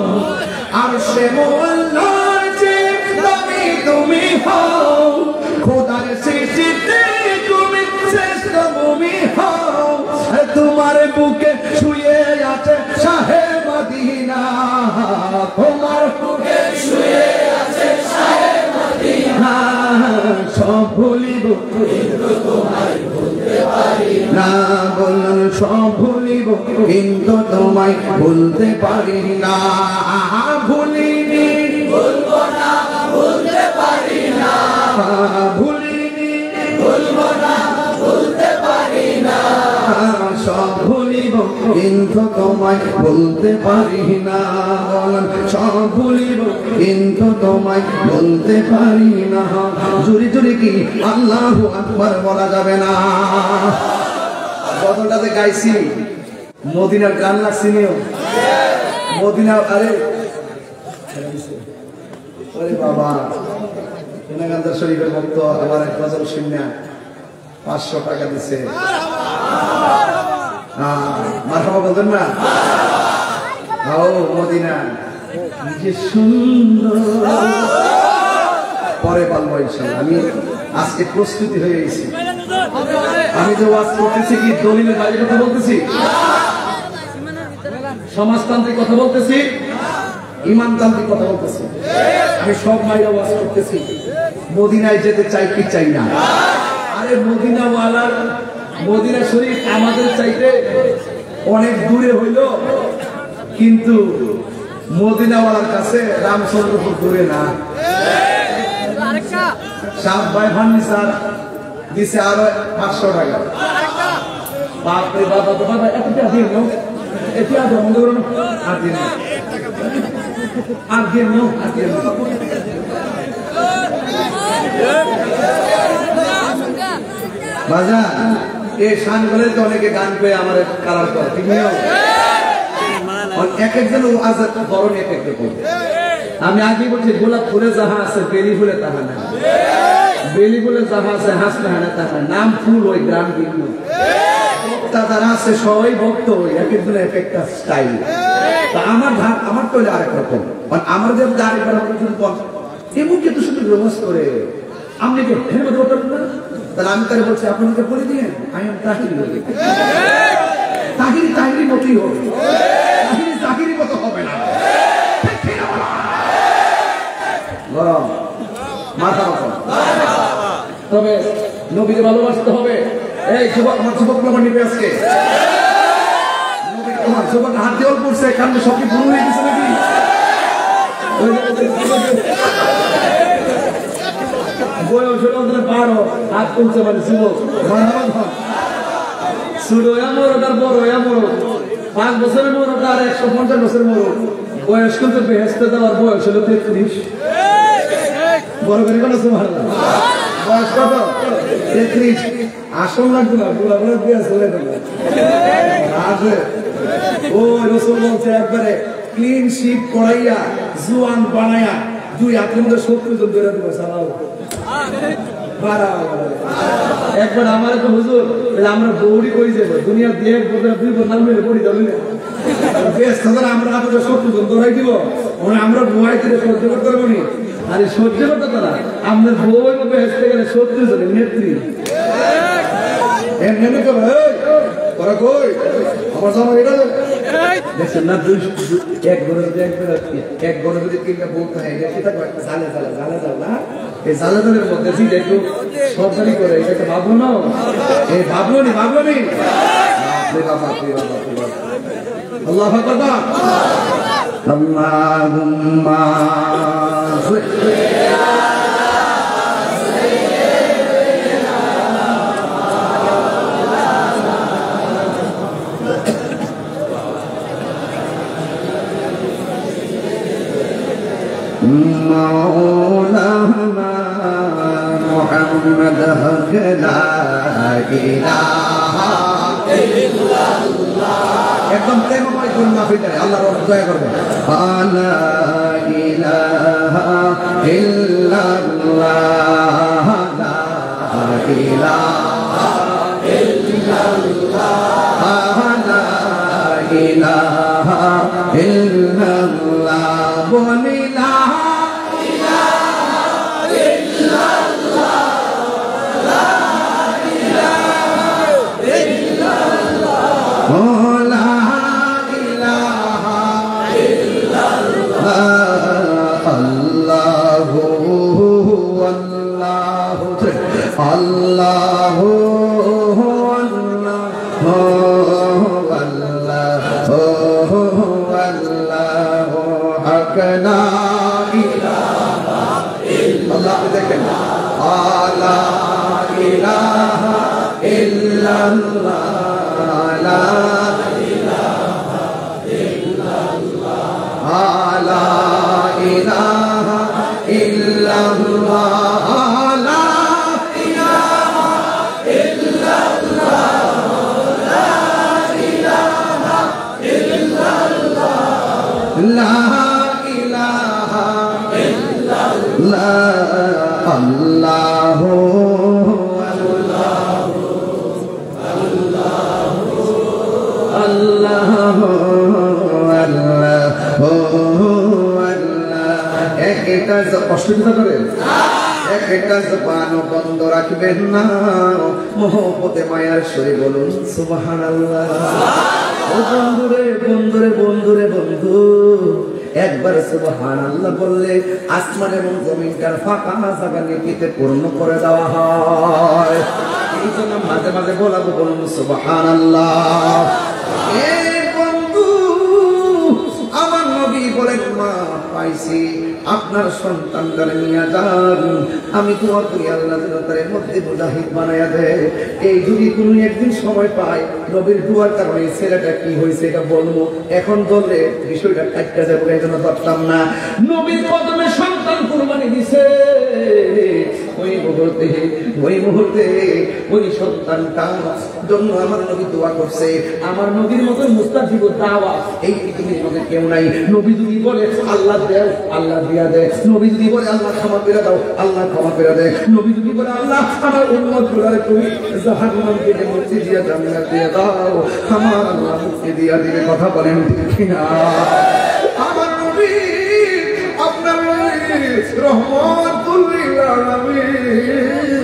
আর সে মোহাল্লার চেয়ে দামি তুমি হও, খোদার সৃষ্টিতে তুমি শ্রেষ্ঠ ভূমি হও। তোমার বুকে শুয়ে আছে শাহে মদিনা, তোমার বুকে শুয়ে আছে শাহে মদিনা, সব ভুলিব কিন্তু তোমায় ভুলতে পারি না, বলুন সব ভুলিব কিন্তু তোমায় ভুলতে পারি না, ভুলিনি ভুলবো না, ভুলতে পারি না, ভুলিনি ভুলবো না, ভুলতে পারি না, সব ভুলিব কিন্তু তোমায় বলতে পারি না, বলুন সব ভুলিব কিন্তু তোমায় বলতে পারি না। জুরি জুরি কি আল্লাহু আকবার বলা যাবে না? গতটাতে গাইছি মদিনার গান লাগছি নিও মদিনা, আরে আরে বাবা গান্ধার শরীফের ভক্ত আবার এক গজল শুনে 500 টাকা দিছে, মারহাবা বলতেন না? ও মদিনা যে সুন্দর, পরে পালবো ইনশাআল্লাহ। আমি আজকে প্রস্তুতি হয়ে গেছি, আমি যে ওয়াজ করতেছি কি দলিলের বাইরে কথা বলতেছি, সমাজতান্ত্রিক কথা বলতেছি, ইমানতান্ত্রিক কথা বলতেছি, আমি সব মাইরা ওয়াজ করতেছি। মদিনায় যেতে চাই কি চাই না? আরে মদিনাওয়ালার মদিনা শরীফ আমাদের চাইতে অনেক দূরে হইল, কিন্তু মদিনাওয়ালার কাছে রামচন্দ্রপুর দূরে না। সাত ভাই ফার্নিচার দিছে আরো 500 টাকা। বাপরে বাবা, তো বাবা এত দিয়ে নাও, এত দিয়ে বন্ধ করো, আর দিয়ে নাও, আর দিয়ে নাও, আর দিয়ে নাও। বাজা এই শান বলে তো অনেকে গান পেয়ে আমার কালার করে, ঠিক নেই? এক একজন আজাদ বরণ এক এক রকম। আমি আগে বলছি গোলাপ ফুলে যাহা আছে বেলি ফুলে তাহা না, বেলি ফুলে যাহা আছে হাস তাহা না, তাহা নাম ফুল ওই গ্রাম ভিন্ন, তারা আছে সবাই ভক্ত, এক একজনের এক একটা স্টাইল। তা আমার ভাগ আমার তো আরেক রকম, আমার যে দাঁড়িয়ে এমন কিন্তু শুধু রোজ করে আপনি কি তাহলে আমি তারা বলছি আপনাকে বলে দিয়ে আমি তাহিরি বলি, তাহিরি তাহিরি মতোই হবে, তাহিরি তাহিরি মতো হবে না, গরম মাথা মতো। তবে নবীকে ভালোবাসতে হবে। এই যুবক, আমার যুবক আমার নিবে আজকে তোমার যুবক হাত দেওয়াল করছে, কারণে সবকে ভুল হয়ে গেছে নাকি? বয়স হলো 12, হাত তুলছে মানে যুবক, ছোট এমন আর বড় এমন, 5 বছরের মরো আর 150 বছরের মরো, বয়স কিন্তু বেহেস্তে দেওয়ার বয়স হলো 33। বড় করে কোনো সুবহান আল্লাহ, বয়স কত? 33। আসল লাগতো না, বুড়া বুড়া দিয়ে চলে গেল। ওই রাসূল বলছে একবারে ক্লিন শিপ করাইয়া জুয়ান বানায়া 2 হাতের মধ্যে 70 জন ধরে দেবো সালাও। একবার আমার তো হুজুর আমরা দৌড়ি করে যাবো দুনিয়া দিয়ে 2 বছর মেরে পড়ি যাবো না, বেশ আমরা আপনাদের 70 জন দৌড়াই দিব, আমরা ভয় থেকে সহ্য করতে পারবো না। আরে সহ্য করতে তারা আমাদের বই হেসতে গেলে 70 জনের নেত্রী ওরা কই আমার জামা এটা দেখছেন না, এক ঘরে যদি 3টা বলতে হয় সেটা একটা জালে জালে জালে জাল না, এই জালে জালের মধ্যে যদি একটু সরকারি করে এটা ভাবলো না, এই ভাবলো নি আল্লাহ কথা আল্লাহুম্মা مولانا মোহাম্মদ হক লা ইলাহা ইল্লাল্লাহ একদম প্রেমময় কোন মাহফিলে আল্লাহর রব দয়া করবেন লা ইলাহা ইল্লাল্লাহ লা ইলাহা ইল্লাল্লাহ লা ইলাহা ইল্লাল্লাহ বলি লা Allahu hakna ilaha illallah dekhen la ilaha illallah la ilaha illallah la ilaha illallah La ilaha illallah Allahu একটা অসুবিধা করেন একটা জবান বন্ধ রাখবেন না মোহব্বতে মায়ার সরে বলুন সুবহানাল্লাহ ও বন্ধুরে বন্ধুরে বন্ধুরে বন্ধু একবার সুবহানাল্লাহ বললে আসমান এবং জমিনটার ফাঁকা জায়গা নেকিতে পূর্ণ করে দেওয়া হয় এই জন্য মাঝে মাঝে বলাবো বলুন সুবহানাল্লাহ এ বন্ধু আমার নবী বলেন মা পাইছি আপনার সন্তানদের নিয়ে যান আমি দোয়া করি আল্লাহ তার মধ্যে মুজাহিদ বানায়া দেয় এই যদি কোনো একদিন সময় পাই নবীর দুয়ার কারণে ছেলেটা কি হয়েছে এটা বলবো এখন বললে বিষয়টা কাটতে যাবো এই জন্য ধরতাম না নবীর কদমে সন্তান কুরবানি দিছে ওই মুহূর্তে ওই সন্তানটার জন্য আমার নবী দোয়া করছে আমার নবীর মতো মুস্তাজিব দাওয়া এই পৃথিবীর মধ্যে কেউ নাই নবী যদি বলে আল্লাহ দেয় আল্লাহ দিয়া দেয় নবী যদি বলে আল্লাহ ক্ষমা করে দাও আল্লাহ ক্ষমা করে দেয় নবী যদি বলে আল্লাহ আমার উম্মত গুলারে তুমি জাহান্নাম থেকে মুক্তি দিয়া জান্নাত দিয়ে দাও আমার আল্লাহ মুক্তি দিয়া দিবে কথা বলেন ঠিক কিনা আমার নবী আপনার রহমাতুল লিল আলামিন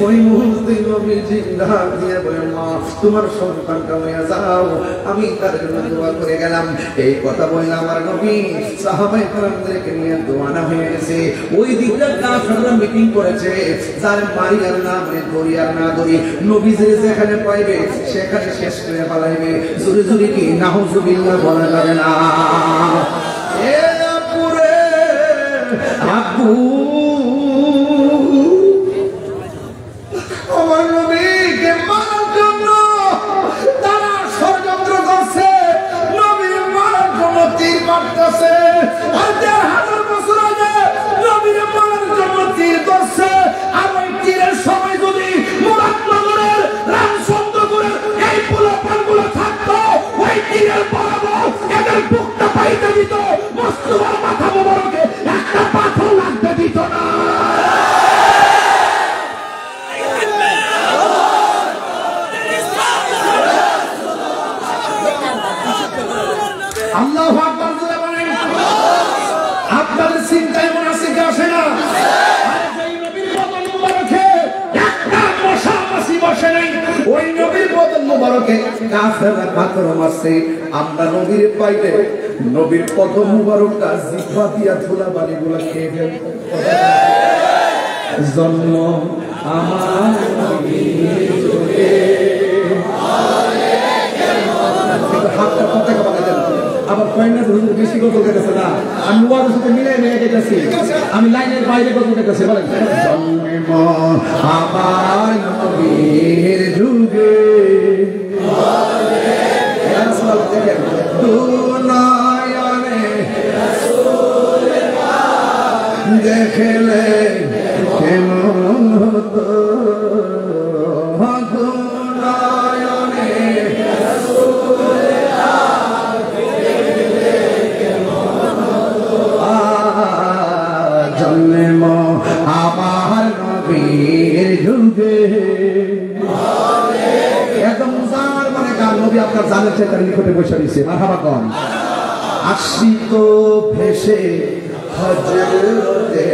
ওই মুহূর্তে নবী জিন্দা দিয়ে বলেন মা তোমার সন্তানটা হয়ে যাও আমি তার জন্য দোয়া করে গেলাম এই কথা বললাম আমার নবী সাহাবায়ে কেরামদেরকে নিয়ে দোয়ানা হয়ে গেছে ওই দিকটা কাফেররা মিটিং করেছে যার মারি আর না মানে দড়ি আর না দড়ি নবী যেখানে পাইবে সেখানে শেষ করে পালাইবে জোরে জোরে কি নাউজুবিল্লাহ বলা যাবে না এ পুরে আব্বু আমার নবীকে মারার জন্য তারা ষড়যন্ত্র করছে নবীর মারার জন্য তীর মারতেছে আর ১,৫০০ বছর আগে নবীর মারার জন্য তীর করছে আর ওই তীরের সময় যদি মুরাদনগরের রামচন্দ্রপুরের এই পোলাপানগুলো থাকতো ওই তীরের বরাবর এদের বুকটা পাইতে দিত মোস্তফার মাথা মোবারকে একটা পাথর লাগতে দিত না আল্লাহু আকবার বলে বলেন আপনাদের চিন্তায় মুনাফিক আসে না আর যেই নবীর বদন মুবারকে একটা মশা মাছি বসে নাই ওই নবীর বদন মুবারকে কাফেররা পাথর মারছে আমরা নবীর পাইলে নবীর কদম মুবারকটা জিহ্বা দিয়া ধুলাবালিগুলো খেয়ে ফেলব জন্ম আমার নবীর যুগে হাতটা কথা বলা দেন আবার কয়েকটা হুজুর বেশি কথা বলতেছে না আমি ওয়ার সাথে মিলাই নিয়ে গেছি আমি লাইনের বাইরে কথা বলতেছি বলেন জন্ম আমার নবীর যুগে রাসূলুল্লাহ দেখেন দুনিয়ানে রাসূল দেখলে কেমন জন্ম আমার নবীর যুগে একদম মুসার মানে গান নবী আপনার জানের চেয়ে তার নিকটে বসে দিয়েছে মারহাবা কন আশিক ভেসে হযরতে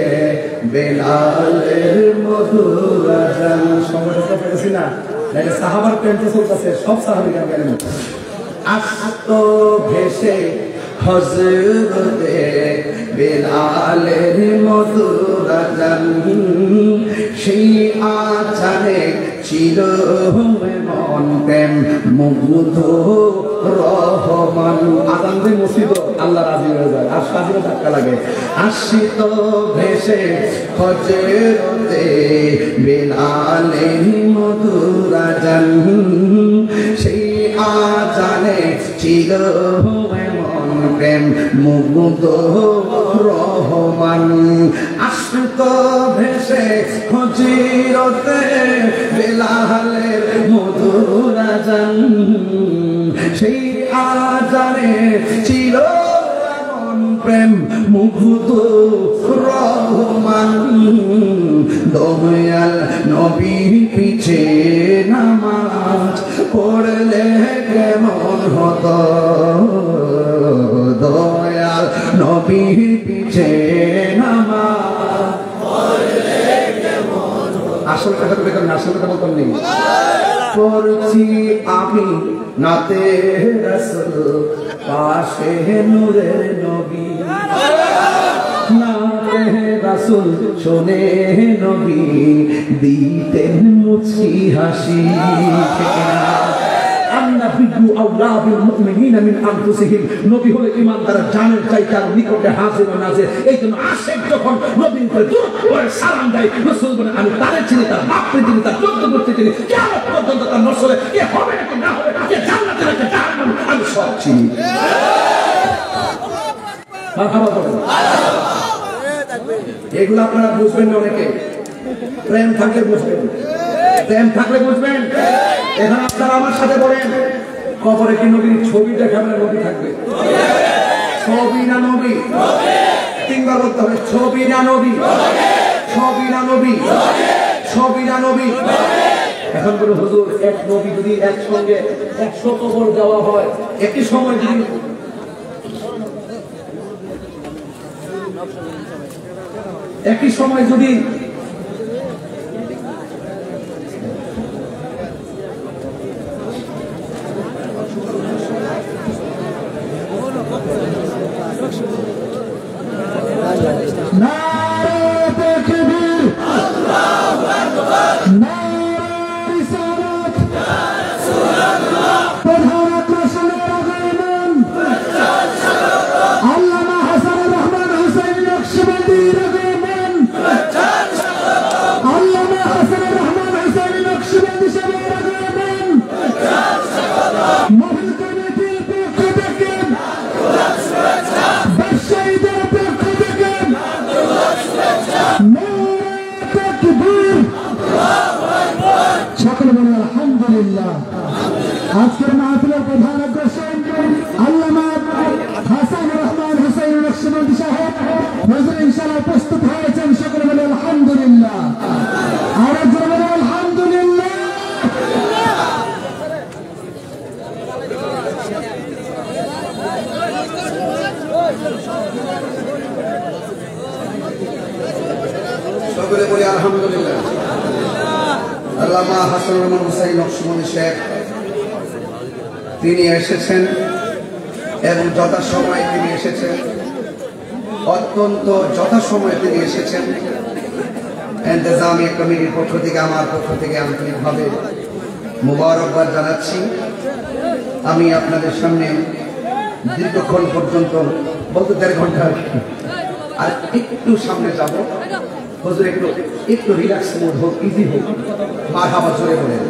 বেলালের মধুর আযান সংগঠন পেয়েছি না এটা সাহাবার প্রেমে চলতেছে সব সাহাবী গান গান আশিক ভেসে হযরতে বেলালের মধুর আযান সেই আযানে চির মন প্রেম মুগ্ধ রহমান আযান যে মসজিদ আল্লাহ রাজি হয়ে যায় আর সাজিরে ধাক্কা লাগে আশিত ভেসে হযরতে বেলালের মধুর আযান সেই আযানে চির মন প্রেম মুগ্ধ রহমান আশিত ভেসে হযরতে বেলালের মধুর আযান সেই আযানে চির মন প্রেম মুগ্ধ রহমান দয়াল নবীর পিছে নামাজ পড়লে কেমন হতো দয়াল নবীর পিছে নামাজ পড়লে কেমন আসল কথা বলতাম না আসল কথা বলতাম নেই পড়ছি আমি নাতে রাসূল পাশে নূরের নবী নাতে রাসূল শোনে নবী দিতেন মুচকি হাসি আন্নাবিয়্যু আওলা বিল মুমিনিনা মিন আনফুসিহিম নবী হলে ঈমানদারের জানের চাইতে আর নিকটে হাজির ও নাজির এইজন্য আশিক যখন নবীর উপরে দুরূদ পড়ে সালাম দেয় রাসূল বলেন আমি তারে চিনি তার বাপকে চিনি তার চোদ্দ গোত্রকে চিনি কিয়ামত পর্যন্ত তার নসলে কে হবে নাকি না হবে কে জান্নাতে নাকি জাহান্নামে আমি সব চিনি মারহাবা বলেন এগুলো আপনারা বুঝবেন না অনেকে প্রেম থাকলে বুঝবেন প্রেম থাকলে বুঝবেন এখন আপনারা আমার সাথে বলেন কবরে কি নবীর ছবি দেখাবেন নবী থাকবে ছবি না নবী তিনবার বলতে হবে ছবি না নবী ছবি না নবী ছবি না নবী এখন বলে হুজুর এক নবী যদি একসঙ্গে 100 কবর দেওয়া হয় একই সময় যদি একই সময় যদি আজকের মাহফিলের প্রধান আকর্ষণ আল্লামা হাসান রহমান হুসাইন নকশবন্দি সাহেব হুজুর ইনশাআল্লাহ প্রস্তুত হয়েছেন সকলে বলে আলহামদুলিল্লাহ আর একজন বলে আলহামদুলিল্লাহ সকলে বলে আলহামদুলিল্লাহ আল্লামা হাসান রহমান হুসাইন নকশবন্দি সাহেব তিনি এসেছেন এবং যথাসময়ে তিনি এসেছেন অত্যন্ত যথাসময়ে তিনি এসেছেন ইন্তেজামিয়া কমিটির পক্ষ থেকে আমার পক্ষ থেকে আন্তরিকভাবে মুবারকবাদ জানাচ্ছি আমি আপনাদের সামনে দীর্ঘক্ষণ পর্যন্ত বলতে 1.5 ঘন্টা আর একটু সামনে যাব হুজুর একটু রিল্যাক্স মোড হোক ইজি হোক মারহাবা জোরে বলেন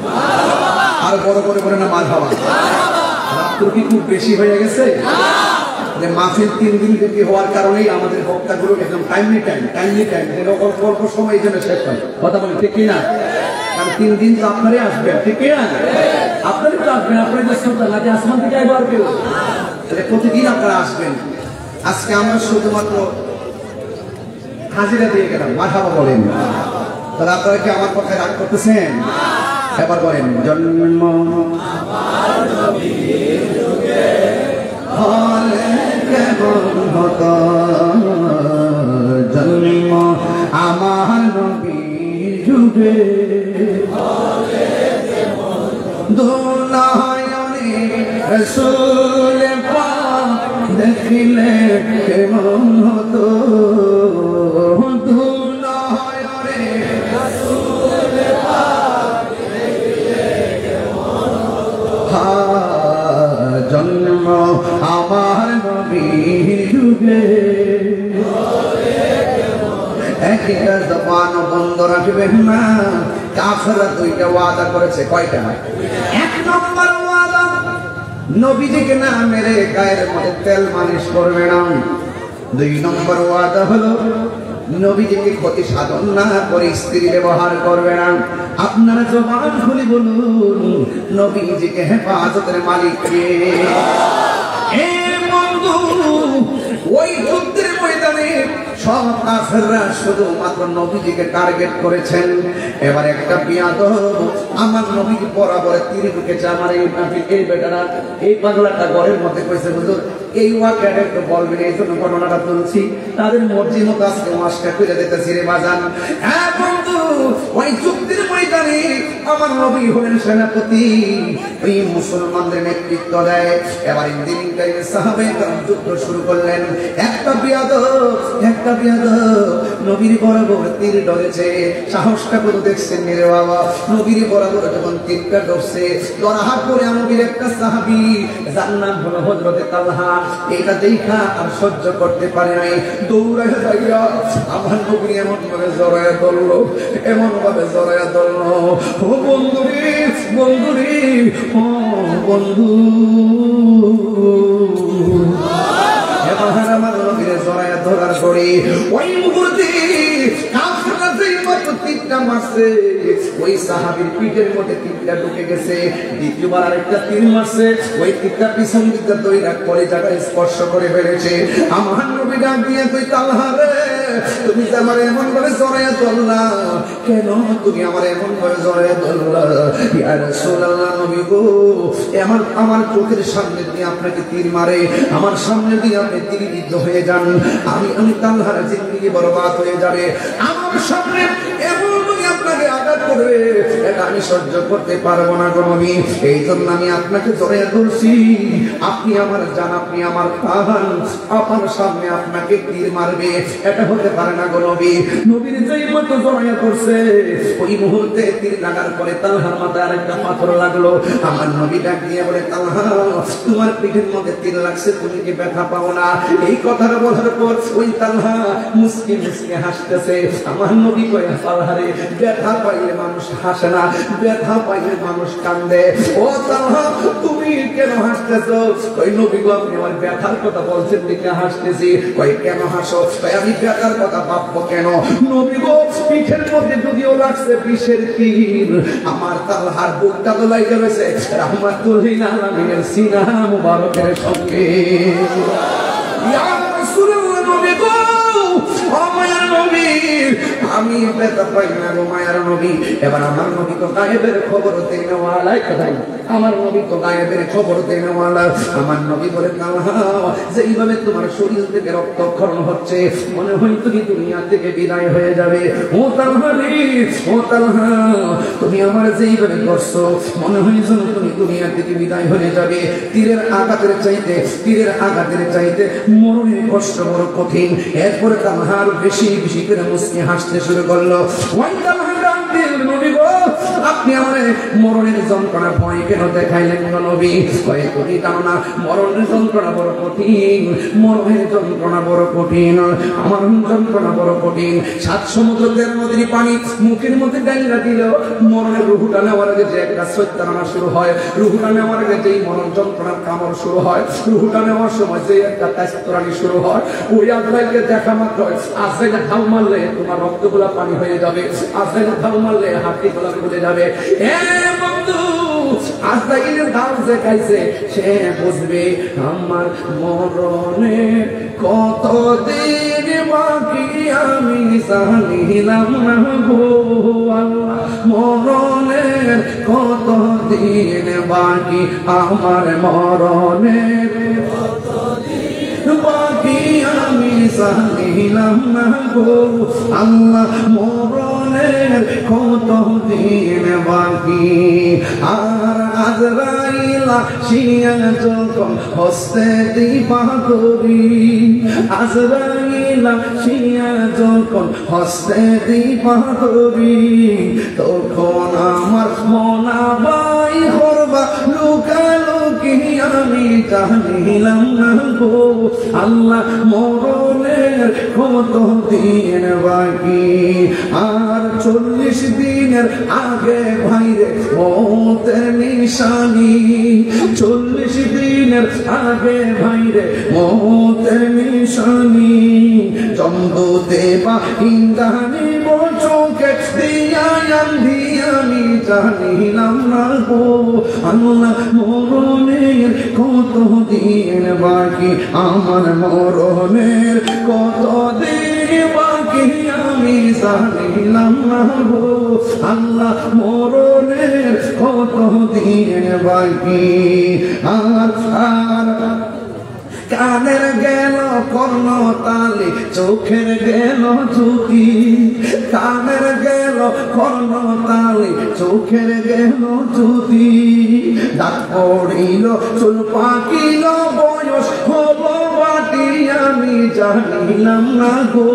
আর বড় করে বলেন না মারহাবা রাত কি খুব বেশি হয়ে গেছে যে মাহফিল 3 দিন ব্যাপী হওয়ার কারণেই আমাদের বক্তাগুলো একদম টাইমলি টাইম অল্প সময়ের জন্য শেষ হয়। কথা বলেন ঠিক কিনা? কারণ 3 দিন তো আপনারাই আসবেন, ঠিক কিনা? আপনারাই তো আসবেন, আপনারাই তো সন্তান না যে আসমান থেকে আইবো আর কেউ। তাহলে প্রতিদিন আপনারা আসবেন। আজকে আমরা শুধুমাত্র হাজিরা দিয়ে গেলাম, মারহাবা বলেন। তাহলে আপনারা কি আমার কথায় রাগ করতেছেন? এবার বলেন, জন্ম হলে কেমন হতো, জন্ম আমার নবীর যুগে দুলায়নে রাসূল পাক দেখিলে কেমন হতো, দুলায়নে রাসূল পাক দেখিলে কেমন হতো, জন্ম আমার নবীর যুগে একটা জবান বন্ধ রাখবেন না। কাফেররা 2টা ওয়াদা করেছে। কয়টা? 1 নম্বর ওয়াদা, নবীজিকে না মেরে গায়ের মধ্যে তেল মালিশ করবে না। 2 নম্বর ওয়াদা হলো নবীজিকে ক্ষতি সাধন না করে স্ত্রী ব্যবহার করবে না। আপনারা জবান খুলে বলুন, নবীজিকে হেফাজতের মালিক কে? ওই যুদ্ধের ময়দানে সব কাফেররা শুধুমাত্র নবীজিকে টার্গেট করেছেন। এবার একটা বিয়াদব আমার নবীকে বরাবর তীর ঢুকেছে। আমার এই বেটারা এই পাগলাটা ঘরের মধ্যে কইছে, হুজুর এই ওয়াকিয়াটা একটু বলবেন, এই জন্য ঘটনাটা তুলছি। তাদের মর্জি মতো আজকে মাসটা করে দিতেছি রে বাজান। হ্যাঁ বন্ধু, ওই যুদ্ধের ময়দানে আমার নবী হলেন সেনাপতি, ওই মুসলমানদের নেতৃত্ব দেয়। এবার ইঞ্জিনিয়ারিং টাইমে সাহাবায়ে কেরাম যুদ্ধ শুরু করলেন। একটা বিয়াদব নবীর বরাবর তীর ধরেছে। সাহসটা করে দেখছেন রে বাবা, নবীর বরাবর যখন তীরটা ধরছে, দরাহাত করে নবীর একটা সাহাবী, যার নাম হলো হযরতে তালহা, এটা দেখা আর সহ্য করতে পারে নাই, দৌড়ায় যাইয়া আমার নবী এমন ভাবে জড়ায়া ধরলো, এমন ভাবে জড়ায়া ধরলো, ও বন্ধুরে বন্ধুরে, ও বন্ধু। এবার আমার নবীরে জড়ায়া ধরার পরে ওই মুহূর্তে কাফেররা যেই মাত্র তীরটা মারছে, ওই সাহাবীর পিঠের মধ্যে তীরটা ঢুকে গেছে। দ্বিতীয়বার আরেকটা তীর মারছে, ওই তীরটা পিছন দিকে দইরা করে জায়গায় স্পর্শ করে ফেলেছে। আমার নবী ডাক দিয়ে কই, তালহা রে, তুমি যে আমার এমন ভাবে জড়াইয়া ধরলা কেন? তুমি আমার এমন ভাবে জড়াইয়া ধরলা? ইয়া রাসূলুল্লাহ, নবী গো, আমার চোখের সামনে দিয়ে আপনাকে তীর মারে, আমার সামনে দিয়ে আপনি তীরবিদ্ধ হয়ে যান, আমি তালহার জিন্দেগি বরবাদ হয়ে যাবে। আমার সামনে এমন আপনাকে আঘাত করবে, এটা আমি সহ্য করতে পারবো না গো নবী। এই জন্য আমি আপনাকে জড়াইয়া ধরছি। আপনি আমার জান, আপনি আমার প্রাণ, আপনার সামনে আপনাকে তীর মারবে, এটা হতে পারে না গো নবী। নবীর যেই মতো জড়াইয়া করছে, ওই মুহূর্তে তীর লাগার পরে তালহার মাথায় আরেকটা পাথর লাগলো। আমার নবী ডাক দিয়ে বলে, তালহা, তোমার পিঠের মধ্যে তীর লাগছে, তুমি কি ব্যথা পাও না? এই কথাটা বলার পর ওই তালহা মুস্কি মুস্কি হাসতেছে। আমার নবী কয়, তালহা রে, ব্যথা পাইলে মানুষ হাসে না, ব্যথা পাইলে মানুষ কান্দে। ও তালহা, তুমি কেন হাসতেছো? ওই নবী গো, আপনি আমার ব্যথার কথা বলছেন দেখে হাসতেছি। কই কেন হাসো? কই আমি ব্যথার কথা ভাববো কেন? নবী গো, পিঠের মধ্যে যদিও লাগছে বিষের তীর, আমার তালহার বুকটা তো লাগা গেছে রাহমাতুল আলামিনের সিনা মুবারকের সঙ্গে। ইয়া রাসূলুল্লাহ, নবী গো, ও মায়ার নবী, আমি ব্যথা পাই না গো মায়ার নবী। এবার আমার নবী তো গায়েবের খবর দেন ওয়ালা, কোথায় আমার নবী তো গায়েবের খবর দেন ওয়ালা। আমার নবী বলে, তালহা, যে এইভাবে তোমার শরীর থেকে রক্তক্ষরণ হচ্ছে, মনে হয় তুমি দুনিয়া থেকে বিদায় হয়ে যাবে। ও তালহা রে, ও তালহা, তুমি আমার যেইভাবে করছো, মনে হয় যেন তুমি দুনিয়া থেকে বিদায় হয়ে যাবে। তীরের আঘাতের চাইতে মরণের কষ্ট বড় কঠিন। এরপরে তালহা আরো বেশি বেশি করে মুস্কি হাসতে শুরু করলো। ওই তালহা ডাক দিয়ে নবী গো আপনি আমাদের মরণের যন্ত্রণা ভয় কেন দেখাইলেন গো নবী? কয়ে তুমি জানো না মরণের যন্ত্রণা বড় কঠিন, মরণের যন্ত্রণা বড় কঠিন, আমার যন্ত্রণা বড় কঠিন। 7 সমুদ্র 13 নদীর পানি মুখের মধ্যে ডাইলা দিল, মরণের রুহুটা নেওয়ার আগে যে একটা সত্যানা শুরু হয়, রুহুটা নেওয়ার আগে যেই মরণ যন্ত্রণার কামড় শুরু হয়, রুহুটা নেওয়ার সময় যে একটা তেজতরানি শুরু হয়, ওই আজরাইলকে দেখা মাত্র আজরাইল ঢাল মারলে তোমার রক্তগুলা পানি হয়ে যাবে, আজরাইল ঢাল মারলে হাড়িগুলা খুলে যাবে। এ বন্ধু আজরাইলের ঢাল যে খাইছে সে বুঝবে আমার মরণের কত দিন বাকি আমি জানিলাম না গো আল্লাহ, মরণের কত দিন বাকি আমার মরণের কত দিন বাকি আমি জানিলাম না গো আল্লাহ, মরণের কত দিন বাকি। আর আজরাইল আসিয়া যখন হস্তে দিবা করি, আজরাইল আসিয়া যখন হস্তে দিবা করি, তখন আমার মনা বাই করবা লুকালুকি আমি জানিলাম না গো আল্লাহ, মরণের কত দিন বাকি। আর 40 দিনের আগে ভাইরে মৌতের নিশানি, 40 দিনের আগে ভাইরে মৌতের নিশানি, জম্বুতে বা ইন্দানি চোখে দিয়ানি আমি জানিলাম না গো আল্লাহ, মরণের কত দিন বাকি আমার মরণের কত দিন বাকি আমি জানিলাম না গো আল্লাহ, মরণের কত দিন বাকি। আর কানের গেল কর্ণ তালি, চোখের গেল জ্যোতি, কানের গেল কর্ণ তালি, চোখের গেল জ্যোতি, দাঁত পড়িল চুল পাকিল বয়স হলো বাটি আমি জানিলাম না গো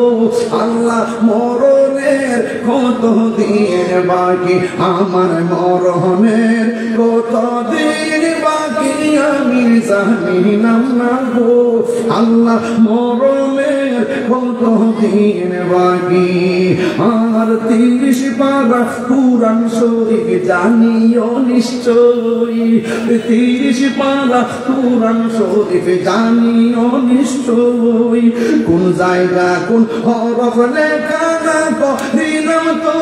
আল্লাহ, মরণের কত দিন বাকি আমার মরণের কত দিন বাকি আমি জানিলাম না গো আল্লাহ, মরণের কত দিন বাকি। আর 30 পারা কুরআন শরীফ জানিও নিশ্চয়, 30 পারা কুরআন শরীফ জানিও নিশ্চয়, কোন জায়গা কোন হরফ লেখা না দিলাম তো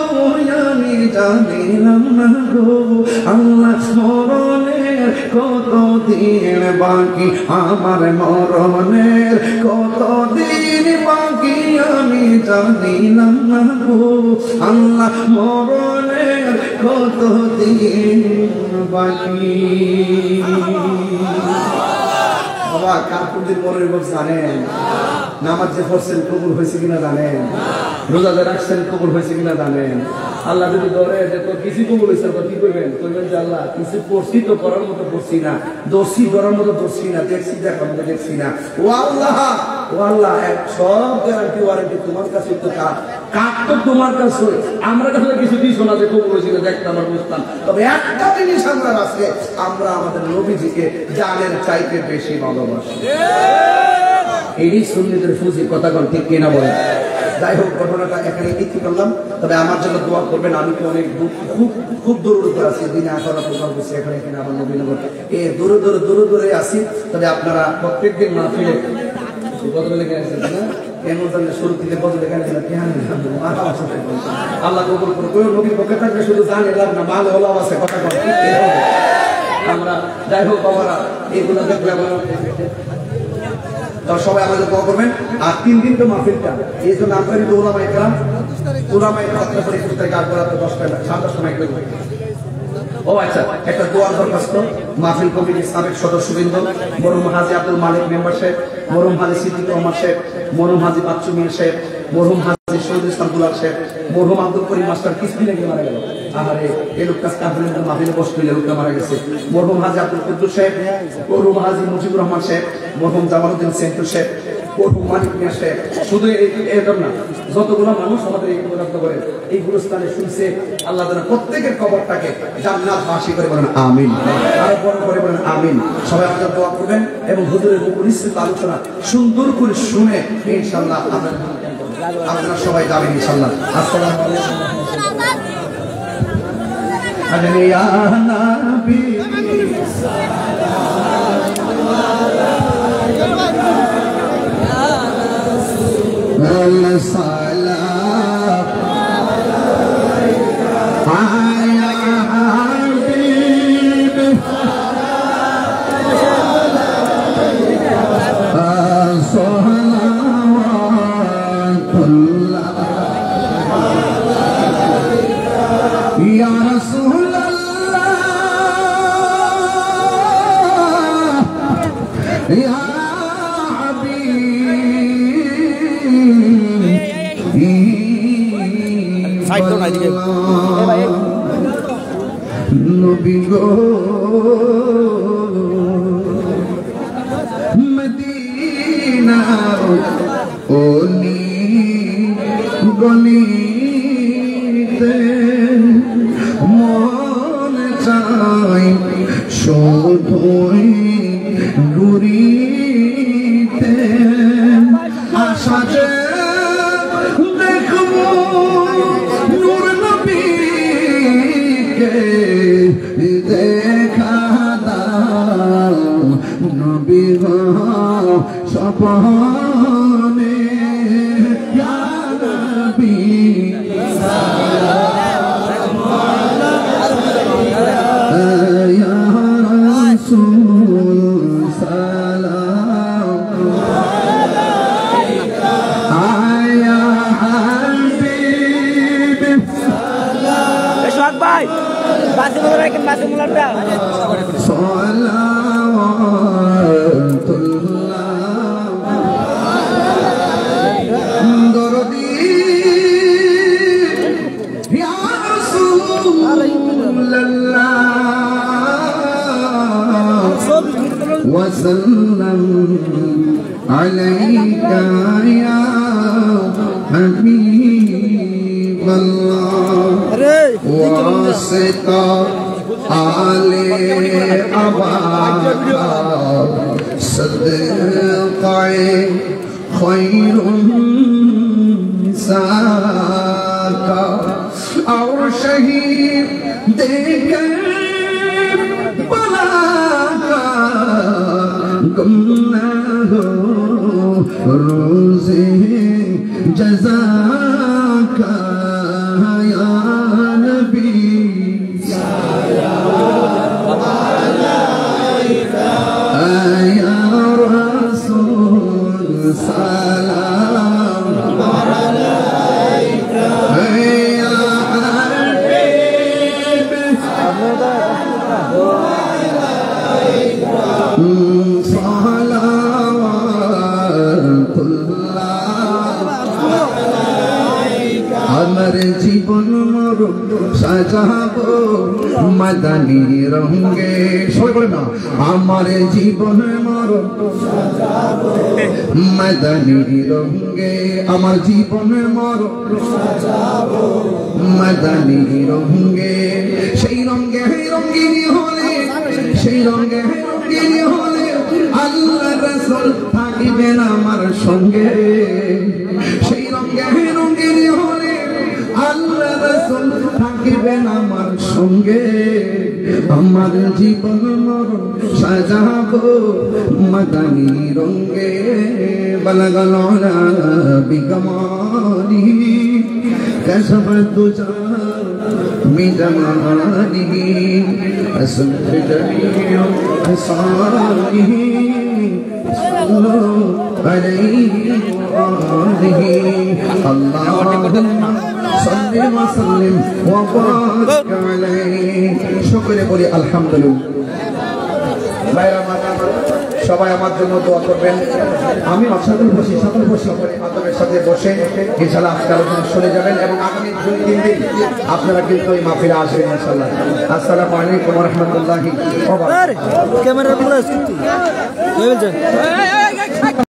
আমি জানিলাম না গো আল্লাহ, মরণের কত দিন বাকি আমার মরণের কত দিন বাকি আমি জানিলাম না গো আল্লাহ, মরণের কত দিন বাকি। বাবা কার কোনদিন মরণের কথা জানেন? নামাজ যে পড়ছেন কবুল হয়েছে কিনা জানেন? রোজা যে রাখছেন কবুল হয়েছে কিনা জানেন? আল্লাহ যদি ধরে যে তোর কিছু কবুল হয়েছে কি করবেন? কইবেন যে আল্লাহ কিছু পড়ছি তো করার মতো পড়ছি না, দোষী করার মতো দোষী না, দেখছি দেখার মতো দেখছি না। ও আল্লাহ সব গ্যারান্টি ওয়ারেন্টি তোমার কাছে, তো কাক তো তোমার কাছে, আমরা কাছে কিছু দিছো না যে কবুল হয়েছিল দেখতে আমরা বুঝতাম। তবে একটা জিনিস আমরা আছে, আমরা আমাদের নবীজিকে জানের চাইতে বেশি ভালোবাসি। এই সুন্নিদের ফুজি কথা কোন ঠিক কিনা বলেন? যাই হোক ঘটনাটা এখানে ইতি করলাম। তবে আমার জন্য দোয়া করবেন, আমি তো অনেক খুব দূর দূরে আছি, দিনে 18 প্রোগ্রাম করছি এখানে আমার নবীনগর দূরে দূরে আছি। তবে আপনারা প্রত্যেকদিন মাহফিলে শুরু থেকে আল্লাহ কবুল করুন। নবীর পক্ষে থাকলে শুধু জান এলাম না, মাল হলো আছে কথা আমরা। যাই হোক বাবারা এইগুলো দেখলে সবাই আমাদের দোয়া করবেন। আর 3 দিন তো মাহফিলটা, এই জন্য আমরা কিন্তু ওলামায়ে কেরাম 21 তারিখ আগ রাত 10টা 10:30 সময় করবেন। ও আচ্ছা, একটা দোয়ার দরখাস্ত মাহফিল কমিটির সাবেক সদস্যবৃন্দ মরহুম হাজী আব্দুল মালিক মেম্বার সাহেব, মরহুম হাজী সিদ্দিক রহমান সাহেব, মরহুম হাজী বাচ্চু মিয়া সাহেব, মরহুম হাজী শহীদুল ইসলাম দুলাল সাহেব, মরহুম আব্দুল করিম মাস্টার কিস্তি লেগে মারা গেল। আহারে এই লোকটা মাহফিলে বসতে লোকটা মারা গেছে। মরহুম হাজী আব্দুল কুদ্দুস সাহেব, মরহুম হাজী মুজিবুর রহমান সাহেব, মরহুম জামালউদ্দিন সেন্টু সাহেব, গরু মালিক নিয়ে আসে। শুধু এরকম না, যতগুলো মানুষ আমাদের এই মুনাজাত করে এই গুরুস্থানে শুনছে, আল্লাহ যেন প্রত্যেকের কবরটাকে জান্নাতবাসী করে বলেন আমিন। আরো বড় করে বলেন আমিন। সবাই আমাদের দোয়া করবেন এবং হুজুরের উপনিষদ আলোচনা সুন্দর করে শুনে ইনশাআল্লাহ আপনারা সবাই যাবেন ইনশাআল্লাহ। আসসালামু আলাইকুম। ইয়া নবী সালাম আয়া হাবিব সালাওয়াতুল্লাহ ইয়া রাসূলুল্লাহ ইয়া নবী গো মদিনার ওলি গলিতে মন চাই শুধুই ঘুরিতে আশা যে দেখবো নূর নবীকে দেখা দাও নবী গো সপনে ইয়া নবী সালাম ইয়া রাসূল সালাম আয়া হাবিব শোক ভাই বাসে বলে রাখেন, বাসে মুলারটা وسلم عليك يا حبيب الله واسطة آل أباك صدقاء خير ساك اور شهيد دیکھے گمناہ روزے جزا کا یا نبی یا رسول سلام یا حبیب আমার জীবন মরণ সাজাবো মাদানী রঙে, সবাই বলে না আমার জীবন মরণ সাজাবো মাদানী রঙে, আমার জীবন মরণ সাজাবো মাদানী রঙে, সেই রঙে রঙিনী হলে সেই রঙে রঙিনী হলে আল্লাহ রাসূল থাকিবেন আমার সঙ্গে, সেই রঙে রঙিনী হলে আল্লাহ রাসূল থাকিবেন আমার সঙ্গে, আমার জীবন মরণ সাজাবো মাদানী রঙে, বালাগাল আলা বিকামালি কাশফাত দুজা মিজামানিহি আসফ জামিউ হাসানিহি সাল্লাল্লাহু আলাইহি ওয়া আলিহি আল্লাহুম্মা সাল্লি ওয়া সাল্লিম ওয়া বারিক আলাইহি। শুকরে বলি আলহামদুলিল্লাহ। সবাই আমার জন্য দোয়া করবেন। আমি সকল বসে করে আদবের সাথে বসে ইনশাআল্লাহ আজকে আলোচনা শুনে যাবেন এবং আগামী 2-3 দিন আপনারা কিন্তু এই মাহফিলে আসবেন ইনশাআল্লাহ। আসসালামু আলাইকুম ওয়া রাহমাতুল্লাহি ওয়া বারাকাতুহু। ক্যামেরা